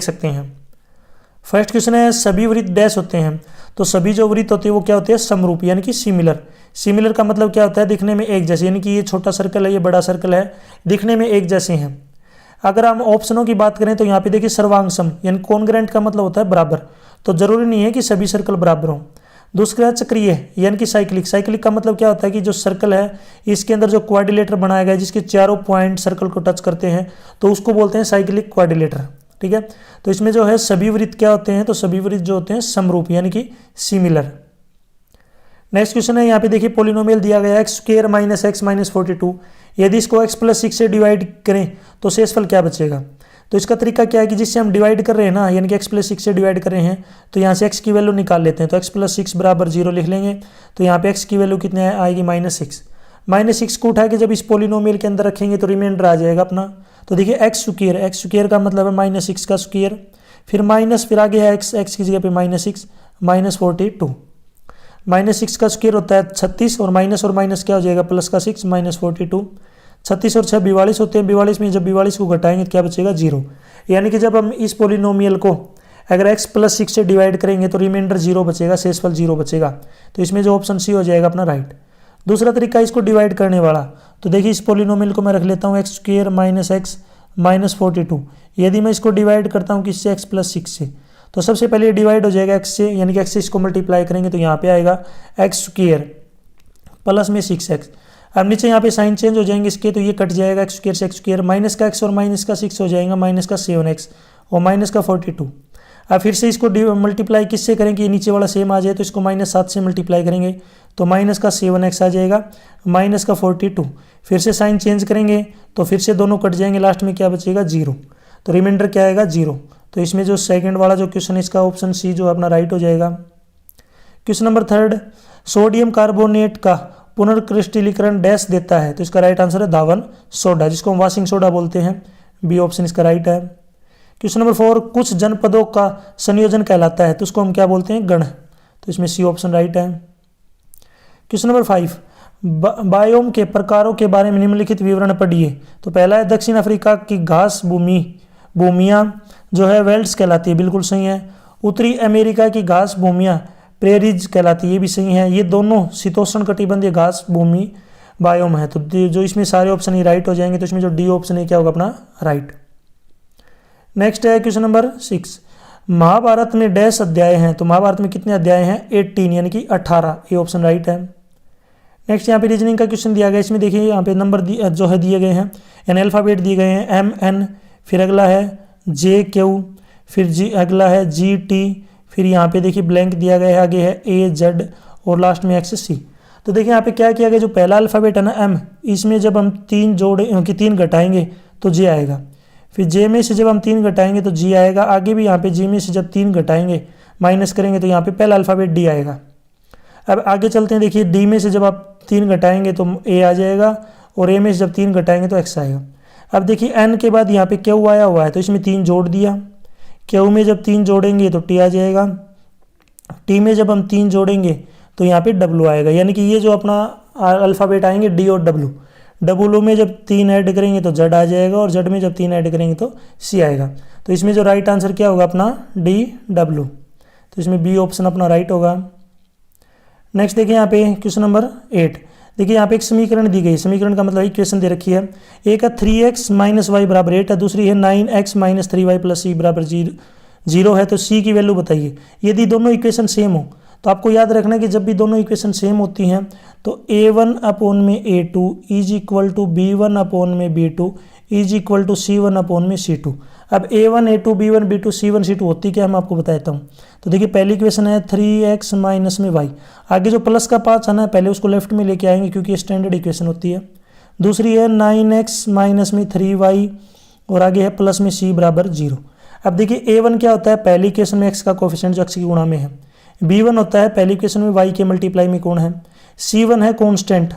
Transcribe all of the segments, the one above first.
सकते हैं। First question है सभी वृत्त डैश होते हैं। तो सभी जो वृत्त होते हैं वो क्या होते हैं, समरूप यानी कि सिमिलर। सिमिलर का मतलब क्या होता है, दिखने में एक जैसे, यानी कि ये छोटा सर्कल है, ये बड़ा सर्कल है, दिखने में एक जैसे हैं। अगर हम ऑप्शनों की बात करें तो यहाँ पे देखिए सर्वांगसम यानी कॉन्ग्रेंट का मतलब होता है बराबर, तो जरूरी नहीं है कि सभी सर्कल बराबर हों। दूसरा चक्रीय यानी कि साइक्लिक। साइक्लिक का मतलब क्या होता है कि जो सर्कल है इसके अंदर जो क्वाड्रिलेटर बनाया गया है जिसके चारों पॉइंट सर्कल को टच करते हैं तो उसको बोलते हैं साइक्लिक क्वाड्रिलेटर। ठीक है, तो इसमें जो है सभी वृत्त क्या होते हैं, तो सभी वृत्त जो होते हैं समरूप यानी कि सिमिलर। नेक्स्ट क्वेश्चन है, यहाँ पे देखिए पोलिनोमियल दिया गया है x square minus x minus 42। यदि इसको x प्लस 6 से डिवाइड करें तो शेषफल क्या बचेगा। तो इसका तरीका क्या है कि जिससे हम डिवाइड कर रहे हैं ना, यानी कि x प्लस 6 से डिवाइड कर रहे हैं तो यहाँ से x की वैल्यू निकाल लेते हैं। तो x प्लस 6 बराबर 0 लिख लेंगे। तो यहाँ पे x की वैल्यू कितनी आएगी, -6। -6 को उठा के जब इस पोलिनोमियल के अंदर रखेंगे तो रिमाइंडर आ जाएगा अपना। तो देखिए एक्स स्क्वायर का मतलब है -6 का स्क्वायर, फिर माइनस, फिर आगे है x की जगह पे -6 -42। -6 का स्क्वायर होता है 36 और माइनस क्या हो जाएगा, प्लस का 6 -42। 36 और 6 42 होते हैं। 42 में जब 42 को घटाएंगे तो क्या बचेगा, 0। यानी कि जब हम इस पोलिनोमियल को अगर x प्लस 6 से डिवाइड करेंगे तो रिमाइंडर 0 बचेगा, शेषफल 0 बचेगा। तो इसमें जो ऑप्शन सी हो जाएगा अपना राइट। दूसरा तरीका इसको डिवाइड करने वाला, तो देखिए इस पोलिनोमियल को मैं रख लेता हूँ x square minus x minus 42। यदि मैं इसको डिवाइड करता हूँ किससे, x प्लस 6 से, तो सबसे पहले डिवाइड हो जाएगा x से, यानी कि x से इसको मल्टीप्लाई करेंगे तो यहाँ पे आएगा एक्स स्क्वायर प्लस में 6x। अब नीचे यहाँ पे साइन चेंज हो जाएंगे इसके, तो ये कट जाएगा एक्स स्क्वायर से एक्स स्क्वायर, माइनस का x और माइनस का 6 हो जाएगा माइनस का 7x और माइनस का 42। अब फिर से इसको मल्टीप्लाई किससे करेंगे, नीचे वाला सेम आ जाए तो इसको -7 से मल्टीप्लाई करेंगे तो माइनस का 7x आ जाएगा माइनस का 42। फिर से साइन चेंज करेंगे तो फिर से दोनों कट जाएंगे, लास्ट में क्या बचेगा, 0। तो रिमाइंडर क्या आएगा, 0। तो इसमें जो सेकंड वाला जो क्वेश्चन है इसका ऑप्शन सी जो अपना राइट हो जाएगा। क्वेश्चन नंबर 3, सोडियम कार्बोनेट का पुनर्क्रिस्टलीकरण डैश देता है। तो इसका राइट आंसर है धावन सोडा, जिसको हम वाशिंग सोडा बोलते हैं। बी ऑप्शन इसका राइट है। क्वेश्चन नंबर 4, कुछ जनपदों का संयोजन कहलाता है, तो उसको हम क्या बोलते हैं, गण। तो इसमें सी ऑप्शन राइट है। क्वेश्चन नंबर 5, बायोम के प्रकारों के बारे में निम्नलिखित विवरण पढ़िए। तो पहला है दक्षिण अफ्रीका की घास भूमियाँ जो है वेल्ड्स कहलाती है, बिल्कुल सही है। उत्तरी अमेरिका की घास भूमियाँ प्रेरीज कहलाती है, ये भी सही है। ये दोनों शीतोष्ण कटिबंधीय घास भूमि बायोम है। तो जो इसमें सारे ऑप्शन ही राइट हो जाएंगे, तो इसमें जो डी ऑप्शन है क्या होगा अपना राइट। नेक्स्ट है क्वेश्चन नंबर 6, महाभारत में डैश अध्याय हैं। तो महाभारत में कितने अध्याय हैं, 18 यानी कि 18। ये ऑप्शन राइट है। नेक्स्ट यहाँ पे रीजनिंग का क्वेश्चन दिया गया, इसमें देखिए यहाँ पे नंबर जो है दिए गए हैं, यानी अल्फ़ाबेट दिए गए हैं MN, फिर अगला है JQ, फिर अगला है GT, फिर यहाँ पे देखिए ब्लैंक दिया गया है, आगे है AZ और लास्ट में XC। तो देखिए यहाँ पे क्या किया गया, जो पहला अल्फ़ाबेट है ना M, इसमें जब हम 3 घटाएंगे तो J आएगा। फिर J में से जब हम 3 घटाएंगे तो G आएगा। आगे भी यहाँ पे G में से जब 3 घटाएंगे माइनस करेंगे तो यहाँ पे पहला अल्फ़ाबेट D आएगा। अब आगे चलते हैं, देखिए D में से जब आप 3 घटाएंगे तो A आ जाएगा और A में से जब 3 घटाएंगे तो X आएगा। अब देखिए N के बाद यहाँ पे Q आया हुआ है, तो इसमें 3 जोड़ दिया। Q में जब 3 जोड़ेंगे तो T आ जाएगा। T में जब हम 3 जोड़ेंगे तो यहाँ पे W आएगा। यानी कि ये जो अपना अल्फ़ाबेट आएंगे D और W। W में जब 3 ऐड करेंगे तो Z आ जाएगा और Z में जब 3 ऐड करेंगे तो C आएगा। तो इसमें जो राइट आंसर क्या होगा अपना DW। तो इसमें बी ऑप्शन अपना राइट होगा। नेक्स्ट देखिए यहाँ पे क्वेश्चन नंबर 8। देखिए यहाँ पे एक समीकरण दी गई, समीकरण का मतलब इक्वेशन दे रखी है। एक है 3x माइनस वाई बराबर 8 है, दूसरी है 9x minus 3y plus c बराबर 0 है। तो c की वैल्यू बताइए। यदि दोनों इक्वेशन सेम हो तो आपको याद रखना कि जब भी दोनों इक्वेशन सेम होती हैं तो a1 अपॉन में a2 is equal to b1 upon में b2 is equal to c1 upon में c2। अब a1 a2 b1 b2 c1 c2 होती क्या है, मैं आपको बताता हूँ। तो देखिए पहली इक्वेशन है 3x माइनस में y, आगे जो प्लस का पार्ट है ना पहले उसको लेफ्ट में लेके आएंगे क्योंकि ये स्टैंडर्ड इक्वेशन होती है। दूसरी है 9x माइनस में 3y और आगे है प्लस में c बराबर 0। अब देखिए a1 क्या होता है, पहली इक्वेशन में x का कोफिशिएंट जो x की गुणा में है। b1 होता है पहली इक्वेशन में y के मल्टीप्लाई में कौन है। c1 है कांस्टेंट।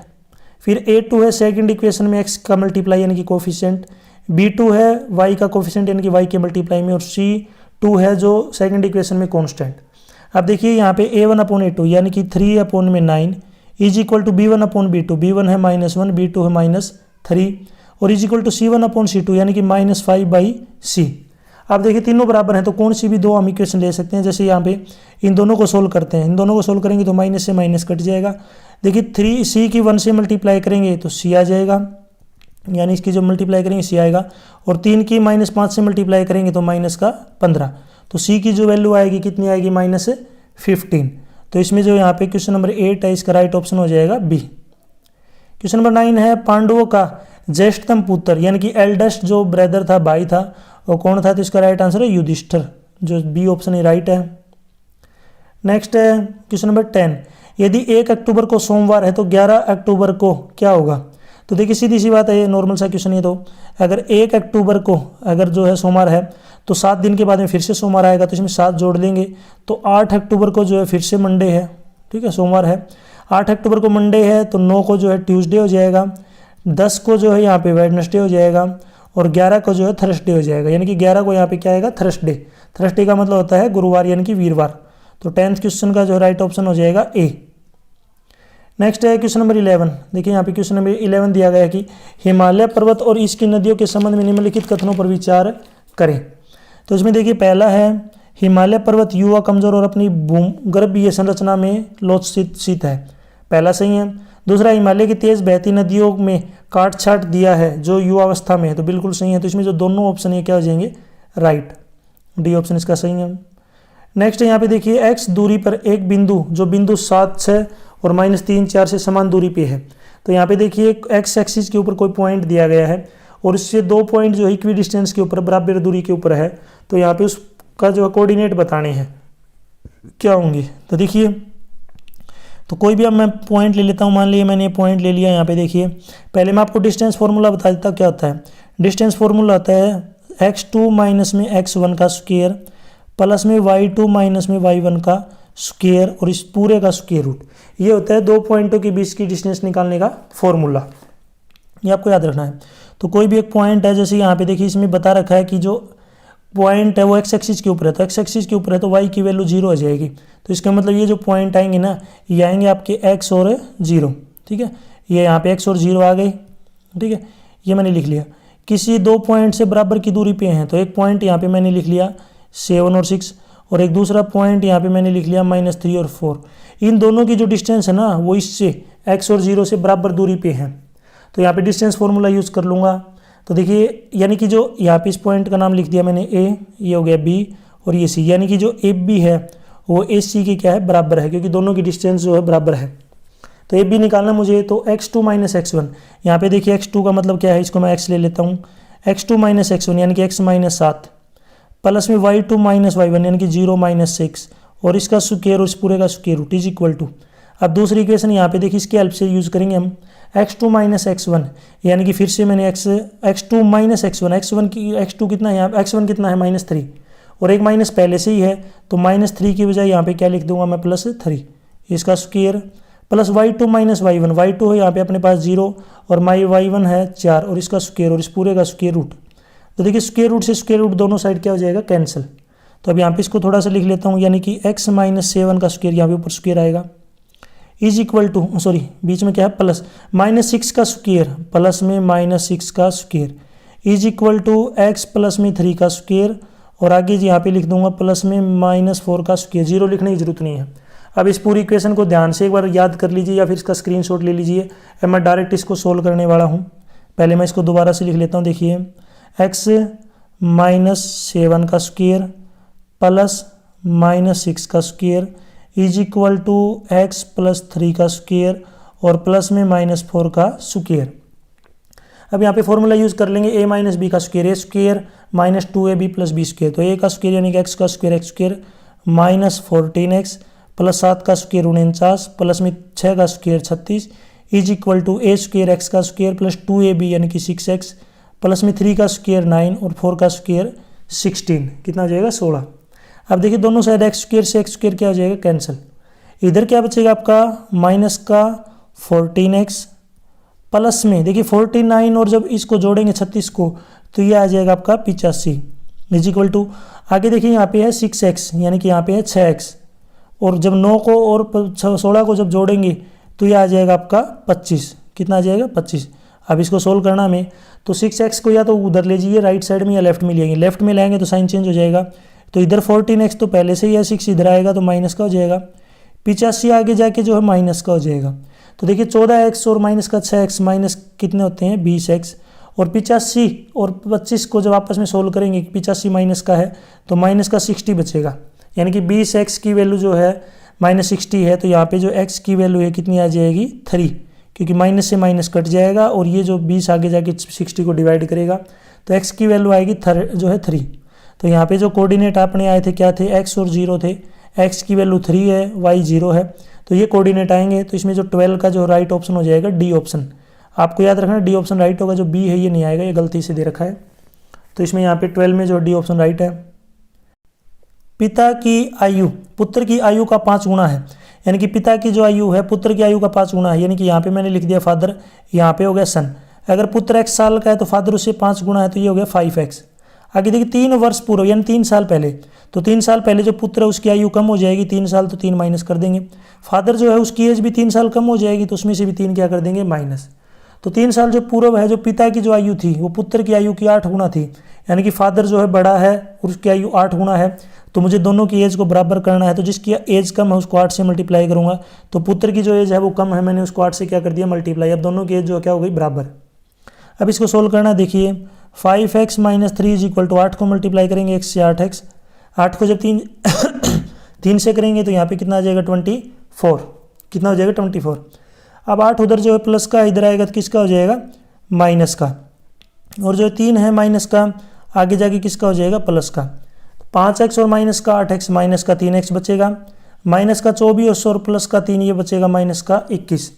फिर a2 है सेकंड इक्वेशन में x का मल्टीप्लाई यानी कि कोफिशिएंट। b2 है y का कोफिशिएंट यानी कि y के मल्टीप्लाई में, और c2 है जो सेकंड इक्वेशन में कांस्टेंट। अब देखिए यहाँ पे a1 अपॉन a2 यानी कि 3 अपॉन में 9 is equal to b1 upon b2, b1 है -1 b2 है -3 और is equal to c1 upon c2 यानी कि -5/c। अब देखिए तीनों बराबर हैं तो कौन सी भी दो हम इक्वेशन ले सकते हैं। जैसे यहाँ पे इन दोनों को सोल्व करते हैं, इन दोनों को सोल्व करेंगे तो माइनस से माइनस कट जाएगा। देखिए 3c की 1 से मल्टीप्लाई करेंगे तो c आ जाएगा, यानी इसकी जो मल्टीप्लाई करेंगे c आएगा, और 3 की -5 से मल्टीप्लाई करेंगे तो माइनस का 15, तो c की जो वैल्यू आएगी कितनी आएगी -15। तो इसमें जो यहाँ पे क्वेश्चन नंबर 8 है इसका राइट ऑप्शन हो जाएगा बी। क्वेश्चन नंबर 9 है पांडवों का ज्येष्ठतम पुत्र यानी कि एल्डेस्ट जो ब्रदर था, भाई था, वो कौन था, तो इसका राइट आंसर है युधिष्ठिर, जो बी ऑप्शन ही राइट है। नेक्स्ट है क्वेश्चन नंबर 10, यदि 1 अक्टूबर को सोमवार है तो 11 अक्टूबर को क्या होगा। तो देखिए सीधी सी बात है, ये नॉर्मल सा क्वेश्चन है। तो अगर 1 अक्टूबर को अगर जो है सोमवार है तो 7 दिन के बाद में फिर से सोमवार आएगा, तो इसमें 7 जोड़ लेंगे तो 8 अक्टूबर को जो है फिर से मंडे है, ठीक है, सोमवार है। 8 अक्टूबर को मंडे है तो 9 को जो है ट्यूसडे हो जाएगा, 10 को जो है यहाँ पे वेडनेसडे हो जाएगा, और 11 को जो है थर्सडे हो जाएगा, यानी कि 11 को यहाँ पे क्या आएगा थर्सडे। थर्सडे का मतलब होता है गुरुवार यानी कि वीरवार। तो 10th क्वेश्चन का जो राइट ऑप्शन हो जाएगा ए। नेक्स्ट है क्वेश्चन नंबर 11। देखिए यहाँ पे क्वेश्चन नंबर 11 दिया गया है कि हिमालय पर्वत और इसकी नदियों के संबंध में निम्नलिखित कथनों पर विचार करें। तो इसमें देखिए पहला है हिमालय पर्वत युवा, कमजोर और अपनी भूगर्भीय संरचना में लोचित है, पहला सही है। दूसरा, हिमालय की तेज बहती नदियों में काट छाट दिया है जो युवावस्था में है, तो बिल्कुल सही है। तो इसमें जो दोनों ऑप्शन है क्या हो जाएंगे राइट, डी ऑप्शन इसका सही है। नेक्स्ट यहाँ पे देखिए x दूरी पर एक बिंदु जो बिंदु 7, 6 और -3, 4 से समान दूरी पे है। तो यहाँ पे देखिए x एक्सिस के ऊपर कोई पॉइंट दिया गया है और इससे 2 पॉइंट जो इक्वी डिस्टेंस के ऊपर बराबर दूरी के ऊपर है, तो यहाँ पे उसका जो कोऑर्डिनेट बताने हैं क्या होंगे। तो देखिए, तो कोई भी अब मैं पॉइंट ले लेता हूँ, मान लीजिए मैंने पॉइंट ले लिया। यहाँ पे देखिए पहले मैं आपको डिस्टेंस फार्मूला बता देता हूँ क्या होता है। डिस्टेंस फार्मूला होता है x2 माइनस में x1 का स्क्वायर प्लस में y2 माइनस में y1 का स्क्वायर और इस पूरे का स्क्वायर रूट। ये होता है 2 पॉइंटों के बीच की डिस्टेंस निकालने का फॉर्मूला, ये आपको याद रखना है। तो कोई भी एक पॉइंट है, जैसे यहाँ पे देखिए इसमें बता रखा है कि जो पॉइंट है वो x एक्सिस के ऊपर है, तो x एक्सिस के ऊपर है तो y की वैल्यू 0 हो जाएगी। तो इसका मतलब ये जो पॉइंट आएंगे ना, ये आएंगे आपके x और 0, ठीक है। ये यहाँ पे x और 0 आ गए, ठीक है, ये मैंने लिख लिया। किसी 2 पॉइंट से बराबर की दूरी पे हैं, तो एक पॉइंट यहाँ पे मैंने लिख लिया 7 और 6, और एक दूसरा पॉइंट यहाँ पे मैंने लिख लिया -3 और 4। इन दोनों की जो डिस्टेंस है ना वो इससे x और 0 से बराबर दूरी पे है, तो यहाँ पे डिस्टेंस फॉर्मूला यूज़ कर लूँगा। तो देखिए यानी कि जो यहाँ पे इस पॉइंट का नाम लिख दिया मैंने a, ये हो गया b और ये c, यानी कि जो AB है वो AC के क्या है बराबर है, क्योंकि दोनों की डिस्टेंस जो है बराबर है। तो AB निकालना मुझे, तो x2 माइनस x1, यहाँ पे देखिए x2 का मतलब क्या है, इसको मैं x ले लेता हूँ, x2 माइनस x1 यानी कि x -7 प्लस में y2 माइनस y1 यानी कि 0 -6 और इसका स्क्वायर और इस पूरे का square root is equal to. अब दूसरी इक्वेशन यहाँ पे देखिए इसकी हेल्प से यूज़ करेंगे हम x2 माइनस x1, यानी कि फिर से मैंने x2 माइनस x1, x2 कितना है यहाँ, x1 कितना है -3 और एक माइनस पहले से ही है, तो -3 की बजाय यहाँ पे क्या लिख दूंगा मैं +3, इसका square plus y2 minus y1, y2 है यहाँ पे अपने पास 0 और y1 है 4 और इसका स्क्वायर और इस पूरे का स्क्वायर रूट। तो देखिए स्क्वायर रूट से स्क्वायर रूट दोनों साइड क्या हो जाएगा कैंसिल। तो अब यहाँ पे इसको थोड़ा सा लिख लेता हूँ, यानी कि x -7 का स्क्वायर यहाँ पे ऊपर स्क्वायर आएगा इज इक्वल टू, सॉरी बीच में क्या है प्लस -6 का स्क्वायर प्लस में -6 का square is equal to x plus में 3 का स्क्वायर और आगे जी यहाँ पे लिख दूंगा प्लस में -4 का स्क्वायर, 0 लिखने की जरूरत नहीं है। अब इस पूरी इक्वेशन को ध्यान से एक बार याद कर लीजिए या फिर इसका स्क्रीनशॉट ले लीजिए। अब मैं डायरेक्ट इसको सोल्व करने वाला हूँ। पहले मैं इसको दोबारा से लिख लेता हूँ। देखिए x -7 का स्क्वायर प्लस -6 का square is equal to x plus 3 का स्क्वायर और प्लस में -4 का स्क्वायर। अब यहाँ पे फॉर्मूला यूज़ कर लेंगे a माइनस बी का square, A square minus 2ab plus B square. तो a का स्क्वायर यानी कि x का square x square -14x plus 7 का स्क्वायर 49 प्लस में 6 का square 36 is equal to a square x का स्क्वायर प्लस 2ab यानी कि 6x प्लस में 3 का स्क्वायर 9 और 4 का स्क्वायर 16, कितना हो जाएगा 16। अब देखिए दोनों साइड x स्क्वायर से x स्क्वायर क्या हो जाएगा कैंसिल। इधर क्या बचेगा आपका माइनस का 14x प्लस में देखिए 49 और जब इसको जोड़ेंगे 36 को तो ये आ जाएगा आपका 85 इज इक्वल टू, आगे देखिए यहाँ पे है 6x यानी कि यहाँ पे है 6x और जब 9 को और 16 को जब जोड़ेंगे तो ये आ जाएगा आपका 25, कितना आ जाएगा 25। अब इसको सोल्व करना हमें, तो 6x को या तो उधर ले जाइए राइट साइड में या लेफ्ट में लेंगे, लेफ्ट में लाएंगे तो साइन चेंज हो जाएगा, तो इधर 14x तो पहले से ही है, 6 इधर आएगा तो माइनस का हो जाएगा, 85 आगे जाके जो है माइनस का हो जाएगा। तो देखिए 14x और माइनस का 6x माइनस कितने होते हैं 20x, और 85 और 25 को जब आपस में सोल्व करेंगे, 85 माइनस का है तो माइनस का 60 बचेगा, यानी कि 20x की वैल्यू जो है -60 है, तो यहाँ पे जो x की वैल्यू है कितनी आ जाएगी 3, क्योंकि माइनस से माइनस कट जाएगा और ये जो 20 आगे जाके 60 को डिवाइड करेगा तो x की वैल्यू आएगी जो है 3। तो यहाँ पे जो कोऑर्डिनेट आपने आए थे क्या थे, x और 0 थे, x की वैल्यू 3 है, y 0 है, तो ये कोऑर्डिनेट आएंगे। तो इसमें जो 12 का जो राइट ऑप्शन हो जाएगा डी ऑप्शन, आपको याद रखना डी ऑप्शन राइट होगा, जो बी है ये नहीं आएगा, ये गलती से दे रखा है। तो इसमें यहाँ पे 12 में जो डी ऑप्शन राइट है। पिता की आयु पुत्र की आयु का 5 गुना है, यानी कि पिता की जो आयु है पुत्र की आयु का 5 गुना है, यानी कि यहाँ पे मैंने लिख दिया फादर, यहाँ पे हो गया सन। अगर पुत्र x साल का है तो फादर उससे 5 गुना है, तो ये हो गया 5x। आगे देखिए 3 वर्ष पूर्व यानी 3 साल पहले, तो 3 साल पहले जो पुत्र है उसकी आयु कम हो जाएगी 3 साल, तो 3 माइनस कर देंगे। फादर जो है उसकी एज भी 3 साल कम हो जाएगी, तो उसमें से भी 3 क्या कर देंगे माइनस। तो 3 साल जो पूर्व है, जो पिता की जो आयु थी वो पुत्र की आयु की 8 गुना थी, यानी कि फादर जो है बड़ा है और उसकी आयु 8 गुना है, तो मुझे दोनों की एज को बराबर करना है। तो जिसकी एज कम है उसको 8 से मल्टीप्लाई करूंगा, तो पुत्र की जो एज है वो कम है, मैंने उसको 8 से क्या कर दिया मल्टीप्लाई। अब दोनों की एज जो क्या हो गई बराबर। अब इसको सोल्व करना, देखिए 5x - 3 = 8 को मल्टीप्लाई करेंगे x से 8x, 8 को जब 3 से करेंगे तो यहाँ पे कितना आ जाएगा 24, कितना हो जाएगा 24। अब 8 उधर जो है प्लस का, इधर आएगा तो किसका हो जाएगा माइनस का, और जो 3 है माइनस का, आगे जाके किसका हो जाएगा प्लस का। 5x और माइनस का 8x, माइनस का 3x बचेगा, माइनस का 24 और प्लस का 3 ये बचेगा माइनस का 21।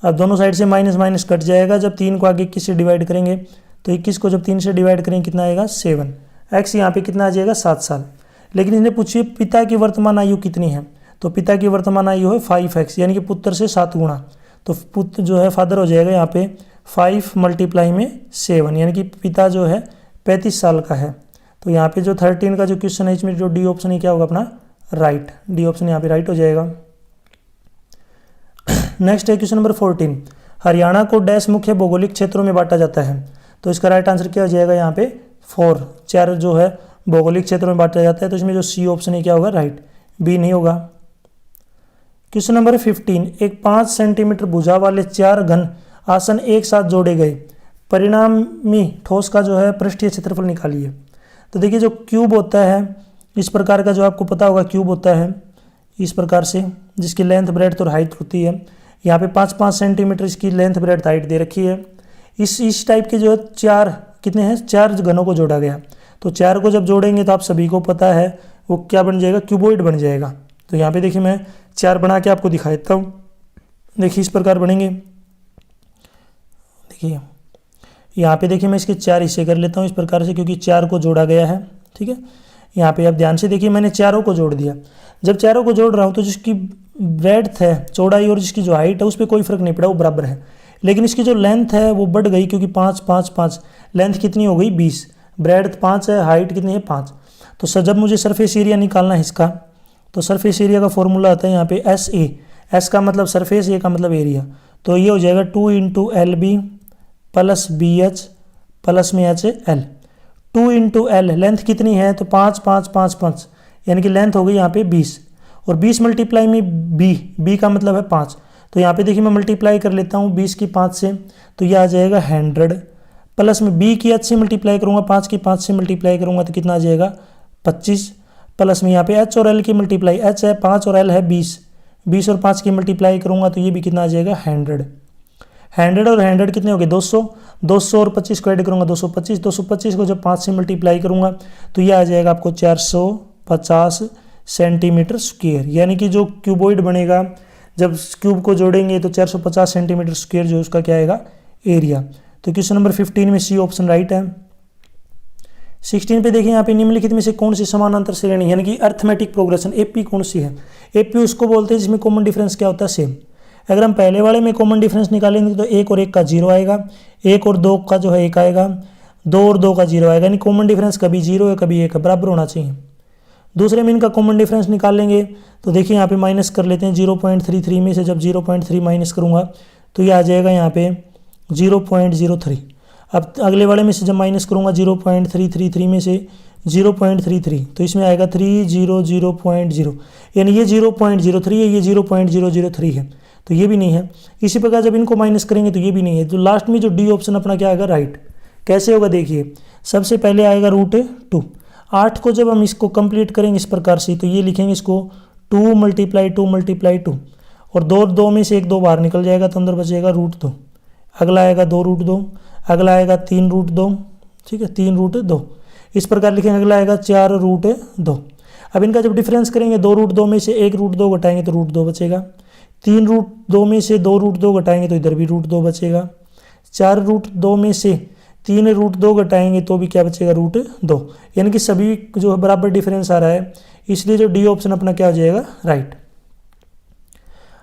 अब दोनों साइड से माइनस माइनस कट जाएगा, जब 3 को आगे 21 से डिवाइड करेंगे तो 21 को जब 3 से डिवाइड करेंगे कितना आएगा 7। x यहाँ पे कितना आ जाएगा 7 साल। लेकिन इसने पूछिए पिता की वर्तमान आयु कितनी है, तो पिता की वर्तमान आयु है 5x, यानी कि पुत्र से 7 गुना, तो पुत्र जो है फादर हो जाएगा यहाँ पे 5 × 7, यानी कि पिता जो है 35 साल का है। तो यहाँ पे जो 13 का जो क्वेश्चन है इसमें जो डी ऑप्शन है क्या होगा अपना राइट, डी ऑप्शन यहाँ पे राइट हो जाएगा। नेक्स्ट है क्वेश्चन नंबर 14, हरियाणा को डैश मुख्य भौगोलिक क्षेत्रों में बांटा जाता है, तो इसका राइट आंसर क्या हो जाएगा यहाँ पे 4 जो है भौगोलिक क्षेत्रों में बांटा जाता है, तो इसमें जो सी ऑप्शन है क्या होगा राइट, बी नहीं होगा। क्वेश्चन नंबर 15, एक 5 सेंटीमीटर भुजा वाले 4 घन आसन एक साथ जोड़े गए, परिणामी ठोस का जो है पृष्ठीय क्षेत्रफल निकालिए। तो देखिए जो क्यूब होता है इस प्रकार का, जो आपको पता होगा क्यूब होता है इस प्रकार से, जिसकी लेंथ ब्रेड्थ और हाइट होती है। यहाँ पे 5-5 सेंटीमीटर इसकी लेंथ ब्रेड्थ हाइट दे रखी है। इस टाइप के जो है 4 कितने हैं 4 घनों को जोड़ा गया, तो 4 को जब जोड़ेंगे तो आप सभी को पता है वो क्या बन जाएगा क्यूबॉइड बन जाएगा। तो यहाँ पे देखिए मैं 4 बना के आपको दिखा देता हूँ, देखिए इस प्रकार बनेंगे। देखिए यहाँ पे देखिए मैं इसके 4 हिस्से कर लेता हूँ इस प्रकार से, क्योंकि 4 को जोड़ा गया है, ठीक है। यहाँ पे आप ध्यान से देखिए मैंने चारों को जोड़ दिया। जब चारों को जोड़ रहा हूँ तो जिसकी ब्रेड्थ है चौड़ाई और जिसकी जो हाइट है उस पर कोई फर्क नहीं पड़ा, वो बराबर है। लेकिन इसकी जो लेंथ है वो बढ़ गई, क्योंकि 5-5-5 लेंथ कितनी हो गई 20, ब्रेड्थ 5 है, हाइट कितनी है 5। तो जब मुझे सरफेस एरिया निकालना है इसका, तो सरफेस एरिया का फॉर्मूला आता है यहाँ पे SA, S का मतलब सरफेस, A का मतलब एरिया, तो ये हो जाएगा 2 × LB + BH प्लस में H L। 2 × L लेंथ कितनी है तो 5-5-5-5, यानी कि लेंथ हो गई यहाँ पे 20, और 20 मल्टीप्लाई में B का मतलब है 5। तो यहाँ पे देखिए मैं मल्टीप्लाई कर लेता हूँ 20 की 5 से, तो ये आ जाएगा 100, प्लस में B की H से मल्टीप्लाई करूँगा, 5 की 5 से मल्टीप्लाई करूँगा तो कितना आ जाएगा 25, प्लस में यहाँ पे H और L की मल्टीप्लाई, H है 5 और L है 20 और 5 की मल्टीप्लाई करूँगा तो ये भी कितना आ जाएगा 100 और 100 कितने हो गए 200 और 25 को ऐड करूँगा 225 को जब 5 से मल्टीप्लाई करूँगा तो ये आ जाएगा आपको 450 सेंटीमीटर स्क्वायर, यानी कि जो क्यूबॉइड बनेगा जब क्यूब को जोड़ेंगे तो 450 सेंटीमीटर स्क्वायर जो उसका क्या आएगा एरिया। तो क्वेश्चन नंबर 15 में सी ऑप्शन राइट है। 16 पे देखिए यहाँ पे निम्नलिखित में से कौन सी समानांतर श्रेणी यानी कि अर्थमेटिक प्रोग्रेशन एपी कौन सी है। एपी उसको बोलते हैं जिसमें कॉमन डिफरेंस क्या होता है सेम। अगर हम पहले वाले में कॉमन डिफरेंस निकालेंगे तो 1 और 1 का 0 आएगा, 1 और 2 का जो है 1 आएगा, 2 और 2 का 0 आएगा, यानी कॉमन डिफरेंस कभी 0 है कभी 1 है, बराबर होना चाहिए। दूसरे में इनका कॉमन डिफरेंस निकालेंगे तो देखिए यहाँ पे माइनस कर लेते हैं 0.33 में से जब 0.3 माइनस करूँगा तो ये आ जाएगा यहाँ पे 0.03। अब अगले वाले में से जब माइनस करूँगा 0.333 में से 0.33, तो इसमें आएगा 300.0, यानी ये 0.03 है, ये 0.003 है, तो ये भी नहीं है। इसी प्रकार जब इनको माइनस करेंगे तो ये भी नहीं है। तो लास्ट में जो डी ऑप्शन अपना क्या आएगा, राइट। कैसे होगा देखिए, सबसे पहले आएगा √2। 8 को जब हम इसको कंप्लीट करेंगे इस प्रकार से, तो ये लिखेंगे इसको 2 × 2 और 2 में से 1 2 बाहर निकल जाएगा, तो अंदर बचेगा √2। अगला आएगा 2√2, अगला आएगा 3√2, ठीक है, 3√2 इस प्रकार लिखेंगे। अगला आएगा 4√2। अब इनका जब डिफरेंस करेंगे 2√2 में से 1√2 घटाएंगे तो √2 बचेगा। 3√2 में से 2√2 घटाएंगे तो इधर भी √2 बचेगा। 4√2 में से 3√2 घटाएंगे तो भी क्या बचेगा, √2। यानी कि सभी जो है बराबर डिफरेंस आ रहा है, इसलिए जो डी ऑप्शन अपना क्या हो जाएगा, राइट।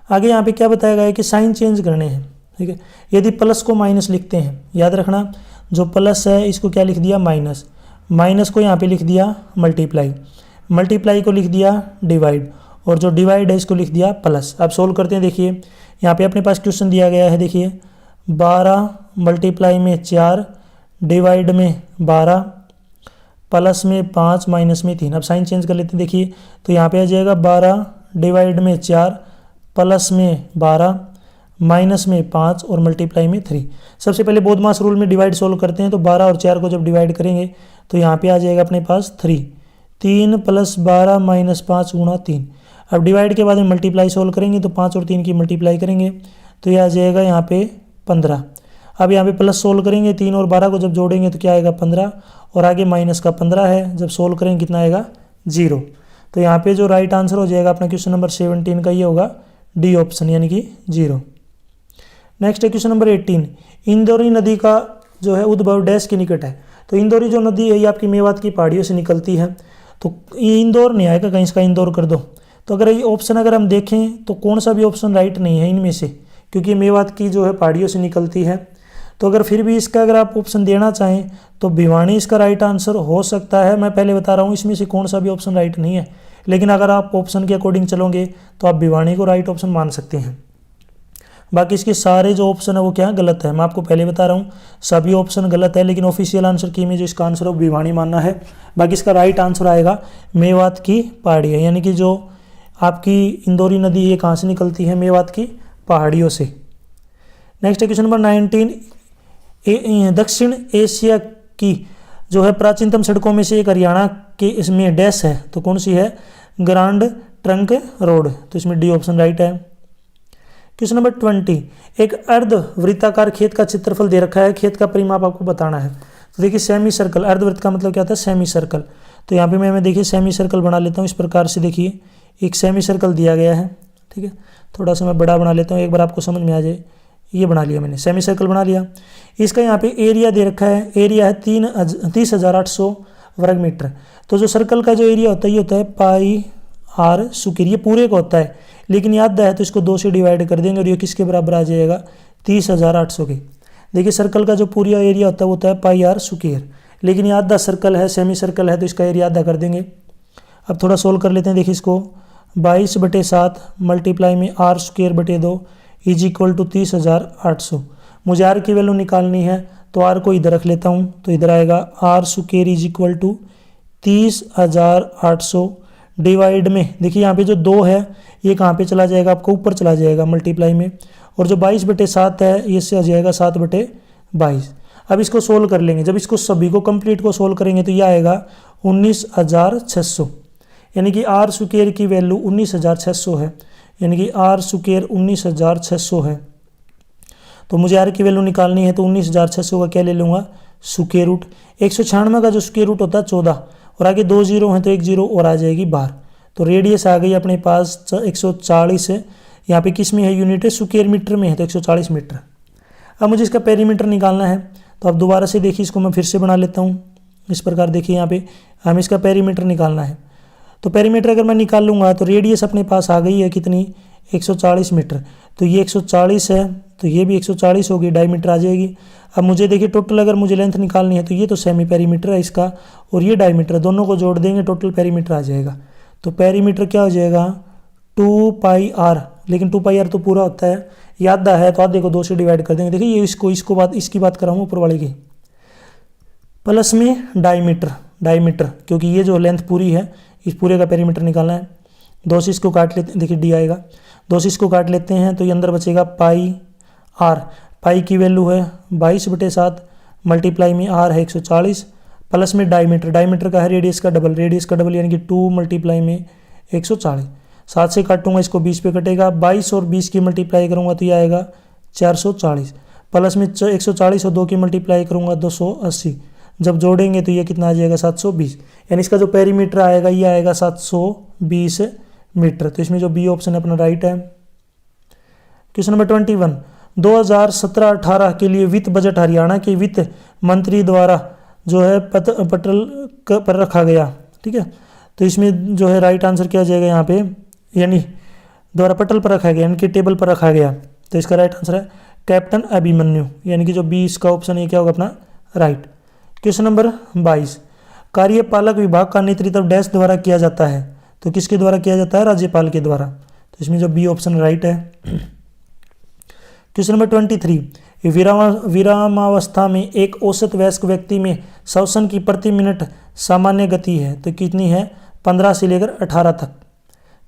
आगे यहाँ पे क्या बताया गया है कि साइन चेंज करने हैं, ठीक है। यदि प्लस को माइनस लिखते हैं, याद रखना जो प्लस है इसको क्या लिख दिया, माइनस, माइनस को यहाँ पे लिख दिया मल्टीप्लाई, मल्टीप्लाई को लिख दिया डिवाइड, और जो डिवाइड है इसको लिख दिया प्लस। अब सोल्व करते हैं। देखिए यहाँ पे अपने पास क्वेश्चन दिया गया है, देखिए 12 मल्टीप्लाई में 4 डिवाइड में 12 प्लस में 5 माइनस में 3। अब साइन चेंज कर लेते हैं। देखिए तो यहाँ पे आ जाएगा 12 डिवाइड में 4 प्लस में 12 माइनस में 5 और मल्टीप्लाई में 3। सबसे पहले बोधमास रूल में डिवाइड सोल्व करते हैं, तो 12 और 4 को जब डिवाइड करेंगे तो यहाँ पे आ जाएगा अपने पास 3 + 12 - 5 × 3। अब डिवाइड के बाद में मल्टीप्लाई सोल्व करेंगे तो 5 और 3 की मल्टीप्लाई करेंगे तो यह आ जाएगा यहाँ पे 15। अब यहाँ पे प्लस सोल्व करेंगे, 3 और 12 को जब जोड़ेंगे तो क्या आएगा 15, और आगे माइनस का 15 है, जब सोल्व करेंगे कितना आएगा 0। तो यहाँ पे जो राइट आंसर हो जाएगा अपना क्वेश्चन नंबर 17 का ये होगा डी ऑप्शन, यानी कि 0। नेक्स्ट है क्वेश्चन नंबर 18। इंदौरी नदी का जो है उद्भव डैश के निकट है। तो इंदौरी जो नदी है ये आपकी मेवात की पहाड़ियों से निकलती है, तो ये इंदौर नहीं आएगा, कहीं इसका इंदौर कर दो। तो अगर ये ऑप्शन अगर हम देखें तो कौन सा भी ऑप्शन राइट नहीं है इनमें से, क्योंकि मेवात की जो है पहाड़ियों से निकलती है। तो अगर फिर भी इसका अगर आप ऑप्शन देना चाहें तो भिवानी इसका राइट आंसर हो सकता है। मैं पहले बता रहा हूँ इसमें से कौन सा भी ऑप्शन राइट नहीं है, लेकिन अगर आप ऑप्शन के अकॉर्डिंग चलोगे तो आप भिवानी को राइट ऑप्शन मान सकते हैं। बाकी इसके सारे जो ऑप्शन है वो क्या गलत है। मैं आपको पहले बता रहा हूँ सभी ऑप्शन गलत है, लेकिन ऑफिशियल आंसर की में जो इसका आंसर है वो भिवानी मानना है। बाकी इसका राइट आंसर आएगा मेवात की पहाड़ियाँ, यानी कि जो आपकी इंदौरी नदी ये कहाँ से निकलती है, मेवात की पहाड़ियों से। नेक्स्ट है क्वेश्चन नंबर 19। दक्षिण एशिया की जो है प्राचीनतम सड़कों में से एक हरियाणा के इसमें डैश है, तो कौन सी है, ग्रांड ट्रंक रोड। तो इसमें डी ऑप्शन राइट है। Question number 20। एक अर्ध वृत्ताकार खेत का क्षेत्रफल दे रखा है, खेत का परिमाप आपको बताना है। तो देखिए सेमी सर्कल, अर्धवृत्त का मतलब क्या होता है, सेमी सर्कल। तो यहाँ पे मैं देखिए सेमी सर्कल बना लेता हूँ इस प्रकार से। देखिए एक सेमी सर्कल दिया गया है, ठीक है, थोड़ा सा मैं बड़ा बना लेता हूँ, एक बार आपको समझ में आ जाए। ये बना लिया मैंने, सेमी सर्कल बना लिया। इसका यहाँ पे एरिया दे रखा है, एरिया है 30,800 वर्ग मीटर। तो जो सर्कल का जो एरिया होता है ये होता है πr², ये पूरे का होता है, लेकिन याद है तो इसको 2 से डिवाइड कर देंगे और ये किसके बराबर आ जाएगा, 30,800 के। देखिए सर्कल का जो पूरा एरिया होता है वो होता है πr², लेकिन ये आधा सर्कल है, सेमी सर्कल है, तो इसका एरिया आधा कर देंगे। अब थोड़ा सोल्व कर लेते हैं। देखिए इसको 22/7 मल्टीप्लाई में r²/2 = 30,800। मुझे r की वैल्यू निकालनी है, तो r को इधर रख लेता हूँ, तो इधर आएगा r² = 30,800 डिवाइड में, देखिए यहाँ पे जो 2 है ये कहाँ पे चला जाएगा, आपको ऊपर चला जाएगा मल्टीप्लाई में, और जो 22/7 है ये से आ जाएगा 7/22। अब इसको सोल्व कर लेंगे। जब इसको सभी को कंप्लीट को सोल्व करेंगे तो ये आएगा 19,600, यानी कि r² की वैल्यू 19,600 है, यानी कि r² 19,600 है। तो मुझे r की वैल्यू निकालनी है, तो 19,600 का क्या ले लूँगा, स्क्वायर रूट। 196 का जो स्क्वायर रूट होता है 14, और आगे 2 जीरो हैं तो 1 जीरो और आ जाएगी बाहर। तो रेडियस आ गई अपने पास 140 है। यहाँ पे किस में है यूनिट है, स्क्वायर मीटर में है, तो 140 मीटर। अब मुझे इसका पेरीमीटर निकालना है, तो अब दोबारा से देखिए इसको मैं फिर से बना लेता हूँ इस प्रकार। देखिए यहाँ पे हमें इसका पेरीमीटर निकालना है, तो पेरीमीटर अगर मैं निकाल लूँगा तो रेडियस अपने पास आ गई है कितनी, 140 मीटर। तो ये 140 है, तो ये भी 140 होगी, डायमीटर आ जाएगी। अब मुझे देखिए टोटल अगर मुझे लेंथ निकालनी है, तो ये तो सेमी पेरीमीटर है इसका, और ये डायमीटर, दोनों को जोड़ देंगे टोटल पेरीमीटर आ जाएगा। तो पेरीमीटर क्या हो जाएगा, 2πr लेकिन 2πr तो पूरा होता है, ये आधा है तो आधे को 2 से डिवाइड कर देंगे। देखिए ये इसकी बात कर रहा हूँ ऊपर वाले की। प्लस में डायमीटर क्योंकि ये जो लेंथ पूरी है, इस पूरे का पेरीमीटर निकालना है। 2 से इसको काट लेते हैं, देखिए डी आएगा, 2 से इसको काट लेते हैं तो ये अंदर बचेगा पाई आर। पाई की वैल्यू है 22/7 मल्टीप्लाई में आर है 140 प्लस में डायमीटर का है रेडियस का डबल यानी कि 2 मल्टीप्लाई में 140। 7 से काटूंगा इसको 20 पे कटेगा, 22 और 20 की मल्टीप्लाई करूंगा तो ये आएगा 440 प्लस में 140 और 2 की मल्टीप्लाई करूंगा 280। जब जोड़ेंगे तो ये कितना आ जाएगा 720, यानी इसका जो पेरीमीटर आएगा ये आएगा 720 मीटर। तो इसमें जो बी ऑप्शन है अपना राइट है। क्वेश्चन नंबर 21, 2017-18 के लिए वित्त बजट हरियाणा के वित्त मंत्री द्वारा जो है पटल पर रखा गया। ठीक है, तो इसमें जो है राइट आंसर क्या हो जाएगा यहाँ पे, यानी द्वारा पटल पर रखा गया यानी कि टेबल पर रखा गया। तो इसका राइट आंसर है कैप्टन अभिमन्यु, यानी कि जो 20 का ऑप्शन है क्या होगा अपना राइट। क्वेश्चन नंबर 22, कार्यपालक विभाग का नेतृत्व डैश द्वारा किया जाता है। तो किसके द्वारा किया जाता है, राज्यपाल के द्वारा। तो इसमें जो बी ऑप्शन राइट है। क्वेश्चन नंबर 23, विरामावस्था में एक औसत वयस्क व्यक्ति में श्वसन की प्रति मिनट सामान्य गति है, तो कितनी है 15 से लेकर 18 तक।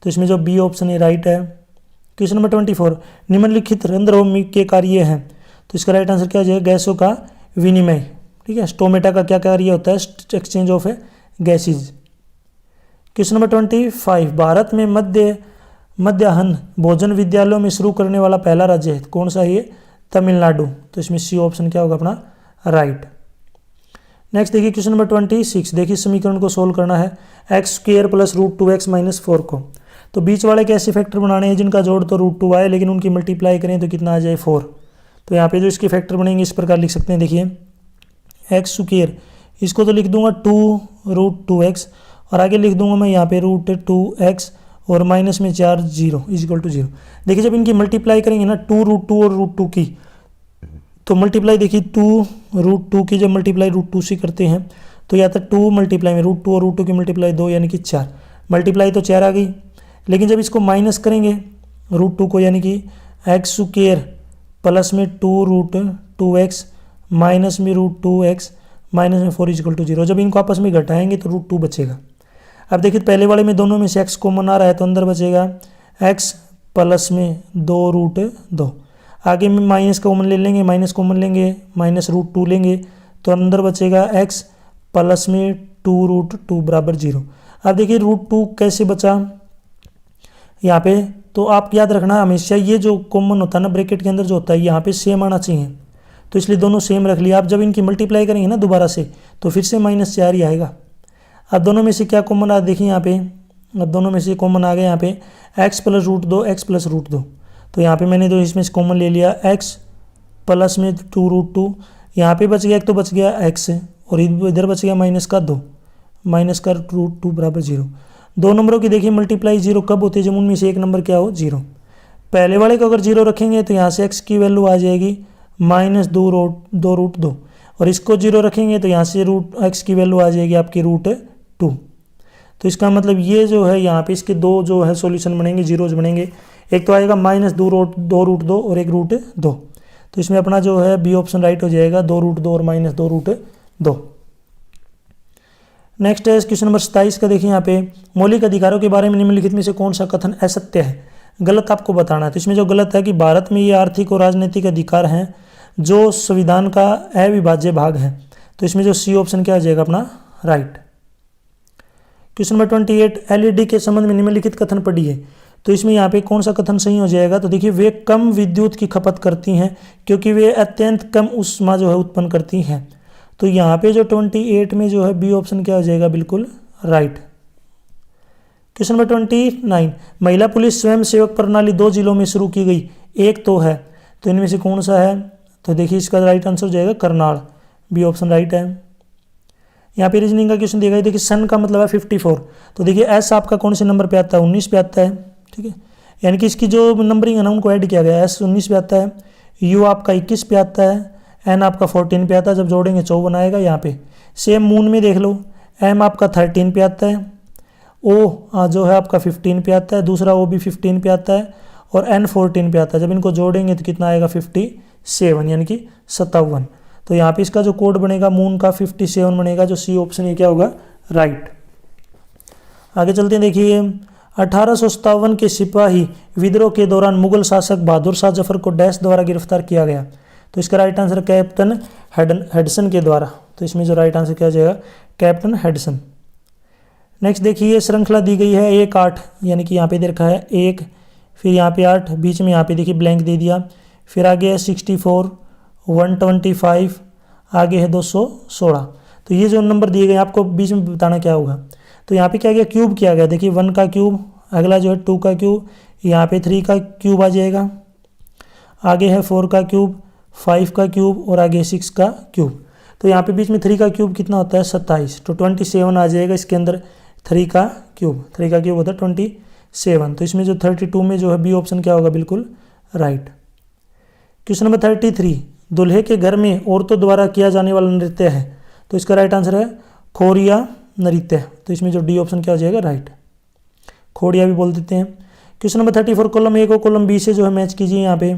तो इसमें जो बी ऑप्शन है राइट है। क्वेश्चन नंबर 24, निम्नलिखित रंध्रों के कार्य हैं। तो इसका राइट आंसर क्या हो जाएगा, गैसों का विनिमय। ठीक है, स्टोमेटा का क्या कार्य होता है, exchange of gases. Question number 25, Bharat में मध्याह्न भोजन विद्यालयों में शुरू करने वाला पहला राज्य है, कौन सा है, तमिलनाडु। तो इसमें सी ऑप्शन क्या होगा अपना राइट। नेक्स्ट देखिए क्वेश्चन नंबर 26, देखिए समीकरण को सोल्व करना है, x² + √2x - 4 को। तो बीच वाले के ऐसे फैक्टर बनाने हैं जिनका जोड़ तो √2 आए लेकिन उनकी मल्टीप्लाई करें तो कितना आ जाए 4। तो यहाँ पे जो इसके फैक्टर बनेंगे इस प्रकार लिख सकते हैं, देखिए x², इसको तो लिख दूंगा 2√2x और आगे लिख दूंगा मैं यहाँ पे √2x और माइनस में 4 0 = 0। देखिए जब इनकी मल्टीप्लाई करेंगे ना 2√2 और √2 की, तो मल्टीप्लाई देखिए 2√2 की जब मल्टीप्लाई √2 से करते हैं तो या तो 2 मल्टीप्लाई में √2 और √2 की मल्टीप्लाई 2 यानी कि 4, मल्टीप्लाई तो 4 आ गई। लेकिन जब इसको माइनस करेंगे √2 को, यानी कि x² प्लस में 2√2x माइनस में √2x माइनस में 4 = 0। जब इनको आपस में घटाएंगे तो √2 बचेगा। अब देखिए पहले वाले में दोनों में से x कॉमन आ रहा है तो अंदर बचेगा x प्लस में 2√2। आगे में माइनस कॉमन ले लेंगे, माइनस कॉमन लेंगे, माइनस √2 लेंगे तो अंदर बचेगा x प्लस में 2√2 बराबर 0। अब देखिए √2 कैसे बचा यहाँ पे, तो आप याद रखना हमेशा ये जो कॉमन होता है ना ब्रैकेट के अंदर जो होता है यहाँ पे सेम आना चाहिए, तो इसलिए दोनों सेम रख लिया। आप जब इनकी मल्टीप्लाई करेंगे ना दोबारा से तो फिर से -4 ही आएगा। अब दोनों में से क्या कॉमन आ, देखिए यहाँ पे अब दोनों में से कॉमन आ गया यहाँ पे x + √2 x + √2। तो यहाँ पे मैंने तो इसमें से कॉमन ले लिया x प्लस में 2√2, यहाँ पे बच गया एक तो बच गया x और इधर बच गया -2 -√2 बराबर 0। दो नंबरों की देखिए मल्टीप्लाई 0 कब होती है, जब उनमें से एक नंबर क्या हो 0। पहले वाले को अगर 0 रखेंगे तो यहाँ से x की वैल्यू आ जाएगी -2√2 और इसको 0 रखेंगे तो यहाँ से x की वैल्यू आ जाएगी आपकी √2। तो इसका मतलब ये जो है यहाँ पे इसके दो जो है सॉल्यूशन बनेंगे, जीरोज बनेंगे। एक तो आएगा -2√2 और एक √2। तो इसमें अपना जो है बी ऑप्शन राइट हो जाएगा, 2√2 और -2√2। नेक्स्ट है क्वेश्चन नंबर 27 का, देखिए यहाँ पे मौलिक अधिकारों के बारे में निम्नलिखित में से कौन सा कथन असत्य है, गलत आपको बताना है। तो इसमें जो गलत है कि भारत में ये आर्थिक और राजनीतिक अधिकार हैं जो संविधान का अविभाज्य भाग है। तो इसमें जो सी ऑप्शन क्या हो जाएगा अपना राइट। क्वेश्चन नंबर 28, एलईडी के संबंध में निम्नलिखित कथन पढ़िए। तो इसमें यहाँ पे कौन सा कथन सही हो जाएगा, तो देखिए वे कम विद्युत की खपत करती हैं क्योंकि वे अत्यंत कम ऊष्मा जो है उत्पन्न करती हैं। तो यहाँ पे जो 28 में जो है बी ऑप्शन क्या हो जाएगा बिल्कुल राइट। क्वेश्चन नंबर 29, महिला पुलिस स्वयं सेवक प्रणाली 2 जिलों में शुरू की गई, एक तो है, तो इनमें से कौन सा है, तो देखिए इसका राइट आंसर हो जाएगा करनाल, बी ऑप्शन राइट है। यहाँ पे रीजनिंग का क्वेश्चन दिया गया, देखिए सन का मतलब है 54। तो देखिए एस आपका कौन से नंबर पे आता है, 19 पे आता है। ठीक है, यानी कि इसकी जो नंबरिंग है ना उनको ऐड किया गया, एस 19 पे आता है, यू आपका 21 पे आता है, एन आपका 14 पे आता है, जब जोड़ेंगे 54 आएगा। यहाँ पे सेम मून में देख लो, एम आपका 13 पे आता है, ओ जो है आपका 15 पे आता है, दूसरा ओ भी 15 पे आता है और N14 पे आता है। जब इनको जोड़ेंगे तो कितना आएगा 57 यानी कि 57। तो यहाँ पे इसका जो कोड बनेगा मून का 57 बनेगा, जो सी ऑप्शन ये क्या होगा राइट। आगे चलते हैं, देखिए 1857 के सिपाही विद्रोह के दौरान मुगल शासक बहादुर शाह जफर को डैश द्वारा गिरफ्तार किया गया। तो इसका राइट आंसर कैप्टन हेडसन के द्वारा। तो इसमें जो राइट आंसर क्या हो जाएगा कैप्टन हेडसन। नेक्स्ट देखिए श्रृंखला दी गई है 1-8 यानी कि यहाँ पे दे रखा है 1, फिर यहाँ पे 8, बीच में यहाँ पे देखिए ब्लैंक दे दिया, फिर आगे है 64, 125, आगे है 216। तो ये जो नंबर दिए गए आपको बीच में बताना क्या होगा। तो यहाँ पे क्या गया क्यूब किया गया, देखिए 1 का क्यूब, अगला जो है 2 का क्यूब, यहाँ पे 3 का क्यूब आ जाएगा, आगे है 4 का क्यूब, 5 का क्यूब और आगे 6 का क्यूब। तो यहाँ पे बीच में 3 का क्यूब कितना होता है 27, तो 27 आ जाएगा इसके अंदर 3 का क्यूब। 3 का क्यूब होता है 27। तो इसमें जो 32 में जो है बी ऑप्शन क्या होगा बिल्कुल राइट। क्वेश्चन नंबर 33, दूल्हे के घर में औरतों द्वारा किया जाने वाला नृत्य है। तो इसका राइट आंसर है खोरिया नृत्य। तो इसमें जो डी ऑप्शन क्या हो जाएगा राइट, खोड़िया भी बोल देते हैं। क्वेश्चन नंबर 34, कॉलम ए को कॉलम बी से जो है मैच कीजिए। यहाँ पे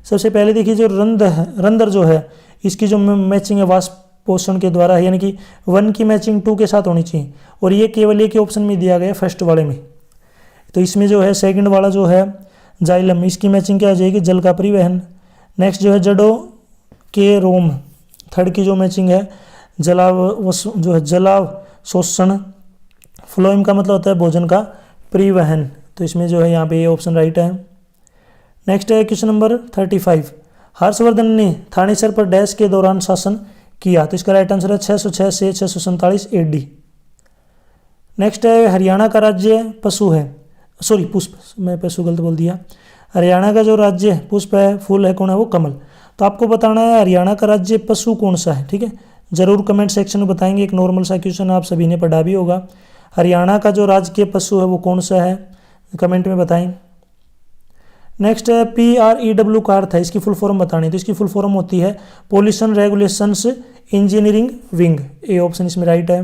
सबसे पहले देखिए जो रंध्र जो है इसकी जो मैचिंग है वाष्प पोषण के द्वारा है, यानी कि 1 की मैचिंग 2 के साथ होनी चाहिए, और ये केवल एक ही ऑप्शन में दिया गया फर्स्ट वाले में। तो इसमें जो है सेकंड वाला जो है जाइलम, इसकी मैचिंग क्या हो जाएगी जल का परिवहन। नेक्स्ट जो है जड़ों के रोम, थर्ड की जो मैचिंग है जलावशोषण। फ्लोएम का मतलब होता है भोजन का परिवहन। तो इसमें जो है यहाँ पे ये ऑप्शन राइट है। नेक्स्ट है क्वेश्चन नंबर 35, हर्षवर्धन ने थानेसर पर डैश के दौरान शासन किया। तो इसका राइट आंसर है 606 से 647 AD। नेक्स्ट है हरियाणा का राज्य पशु है, सॉरी पुष्प, मैं पशु गलत बोल दिया। हरियाणा का जो राज्य पुष्प है फूल है कौन है वो कमल। तो आपको बताना है हरियाणा का राज्य पशु कौन सा है, ठीक है, जरूर कमेंट सेक्शन में बताएंगे। एक नॉर्मल सा क्वेश्चन आप सभी ने पढ़ा भी होगा। हरियाणा का जो राजकीय पशु है वो कौन सा है, कमेंट में बताएं। नेक्स्ट है PREW का अर्थ है, इसकी फुल फॉर्म बतानी। तो इसकी फुल फॉर्म होती है पॉल्यूशन रेगुलेशंस इंजीनियरिंग विंग, ए ऑप्शन इसमें राइट है।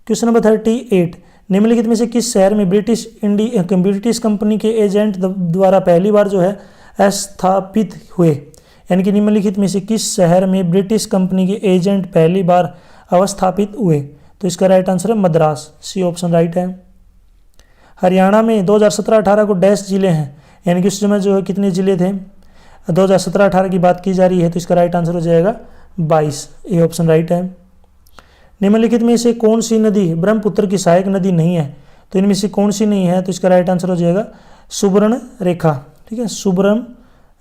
क्वेश्चन नंबर 38, निम्नलिखित में से किस शहर में ब्रिटिश कंपनी के एजेंट द्वारा पहली बार जो है स्थापित हुए, यानी कि निम्नलिखित में से किस शहर में ब्रिटिश कंपनी के एजेंट पहली बार अवस्थापित हुए। तो इसका राइट आंसर है मद्रास, सी ऑप्शन राइट है। हरियाणा में 2017-18 को डैश जिले हैं, यानी कि उस समय जो है कितने जिले थे, 2017-18 की बात की जा रही है। तो इसका राइट आंसर हो जाएगा 22, ए ऑप्शन राइट है। निम्नलिखित में से कौन सी नदी ब्रह्मपुत्र की सहायक नदी नहीं है। तो इनमें से कौन सी नहीं है, तो इसका राइट आंसर हो जाएगा सुबर्ण रेखा, ठीक है, सुबर्ण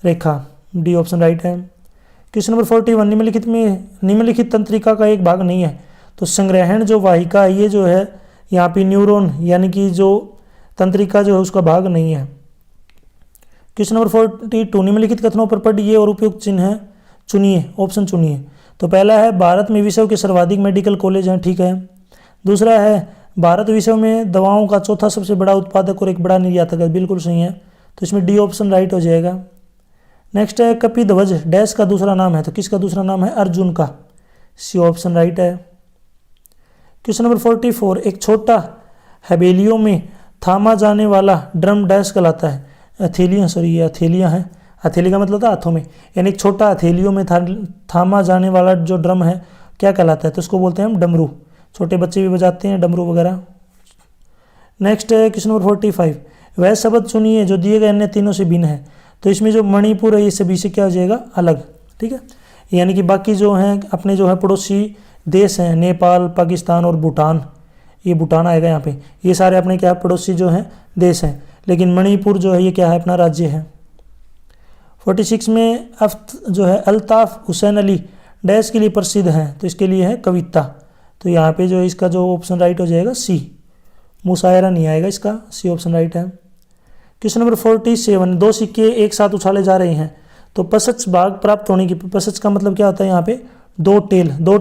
रेखा, डी ऑप्शन राइट है। क्वेश्चन नंबर 41, निम्नलिखित तंत्रिका का एक भाग नहीं है। तो संग्रहण जो वाहिका है ये जो है यहाँ पे न्यूरॉन यानी कि जो तंत्रिका जो है उसका भाग नहीं है। क्वेश्चन नंबर 42, निम्नलिखित कथनों पर पढ़िए और उपयुक्त चिन्ह चुनिए, ऑप्शन चुनिए। तो पहला है भारत में विश्व के सर्वाधिक मेडिकल कॉलेज हैं, ठीक है। दूसरा है भारत विश्व में दवाओं का चौथा सबसे बड़ा उत्पादक और एक बड़ा निर्यातक है, बिल्कुल सही है। तो इसमें डी ऑप्शन राइट हो जाएगा। नेक्स्ट है कपिध्वज डैश का दूसरा नाम है। तो किसका दूसरा नाम है अर्जुन का, सी ऑप्शन राइट है। क्वेश्चन नंबर 44, एक छोटा हवेलियों में थामा जाने वाला ड्रम डैश कहलाता है। हथेलियाँ, सॉरी ये हथेलियाँ हैं, हथेली का मतलब था हाथों में, यानी एक छोटा हथेलियों में थामा जाने वाला जो ड्रम है क्या कहलाता है। तो उसको बोलते हैं हम डमरू, छोटे बच्चे भी बजाते हैं डमरू वगैरह। नेक्स्ट है क्वेश्चन नंबर 45, वह शब्द चुनिए जो दिए गए अन्य तीनों से भिन्न है। तो इसमें जो मणिपुर है ये सभी से क्या हो जाएगा अलग, ठीक है, यानी कि बाकी जो हैं अपने जो है पड़ोसी देश हैं नेपाल, पाकिस्तान और भूटान, ये भूटान आएगा यहाँ पे, ये सारे अपने क्या पड़ोसी जो हैं देश हैं, लेकिन मणिपुर जो है ये क्या है अपना राज्य है। 46 में जो है अल्ताफ हुसैन अली डैश के लिए प्रसिद्ध हैं। तो इसके लिए है कविता। तो यहाँ पे जो इसका जो ऑप्शन राइट हो जाएगा सी, मुशायरा नहीं आएगा इसका, सी ऑप्शन राइट है। क्वेश्चन नंबर 47, दो सिक्के एक साथ उछाले जा रहे हैं। तो पसच भाग प्राप्त होने की, पसच का मतलब क्या होता है यहाँ पे दो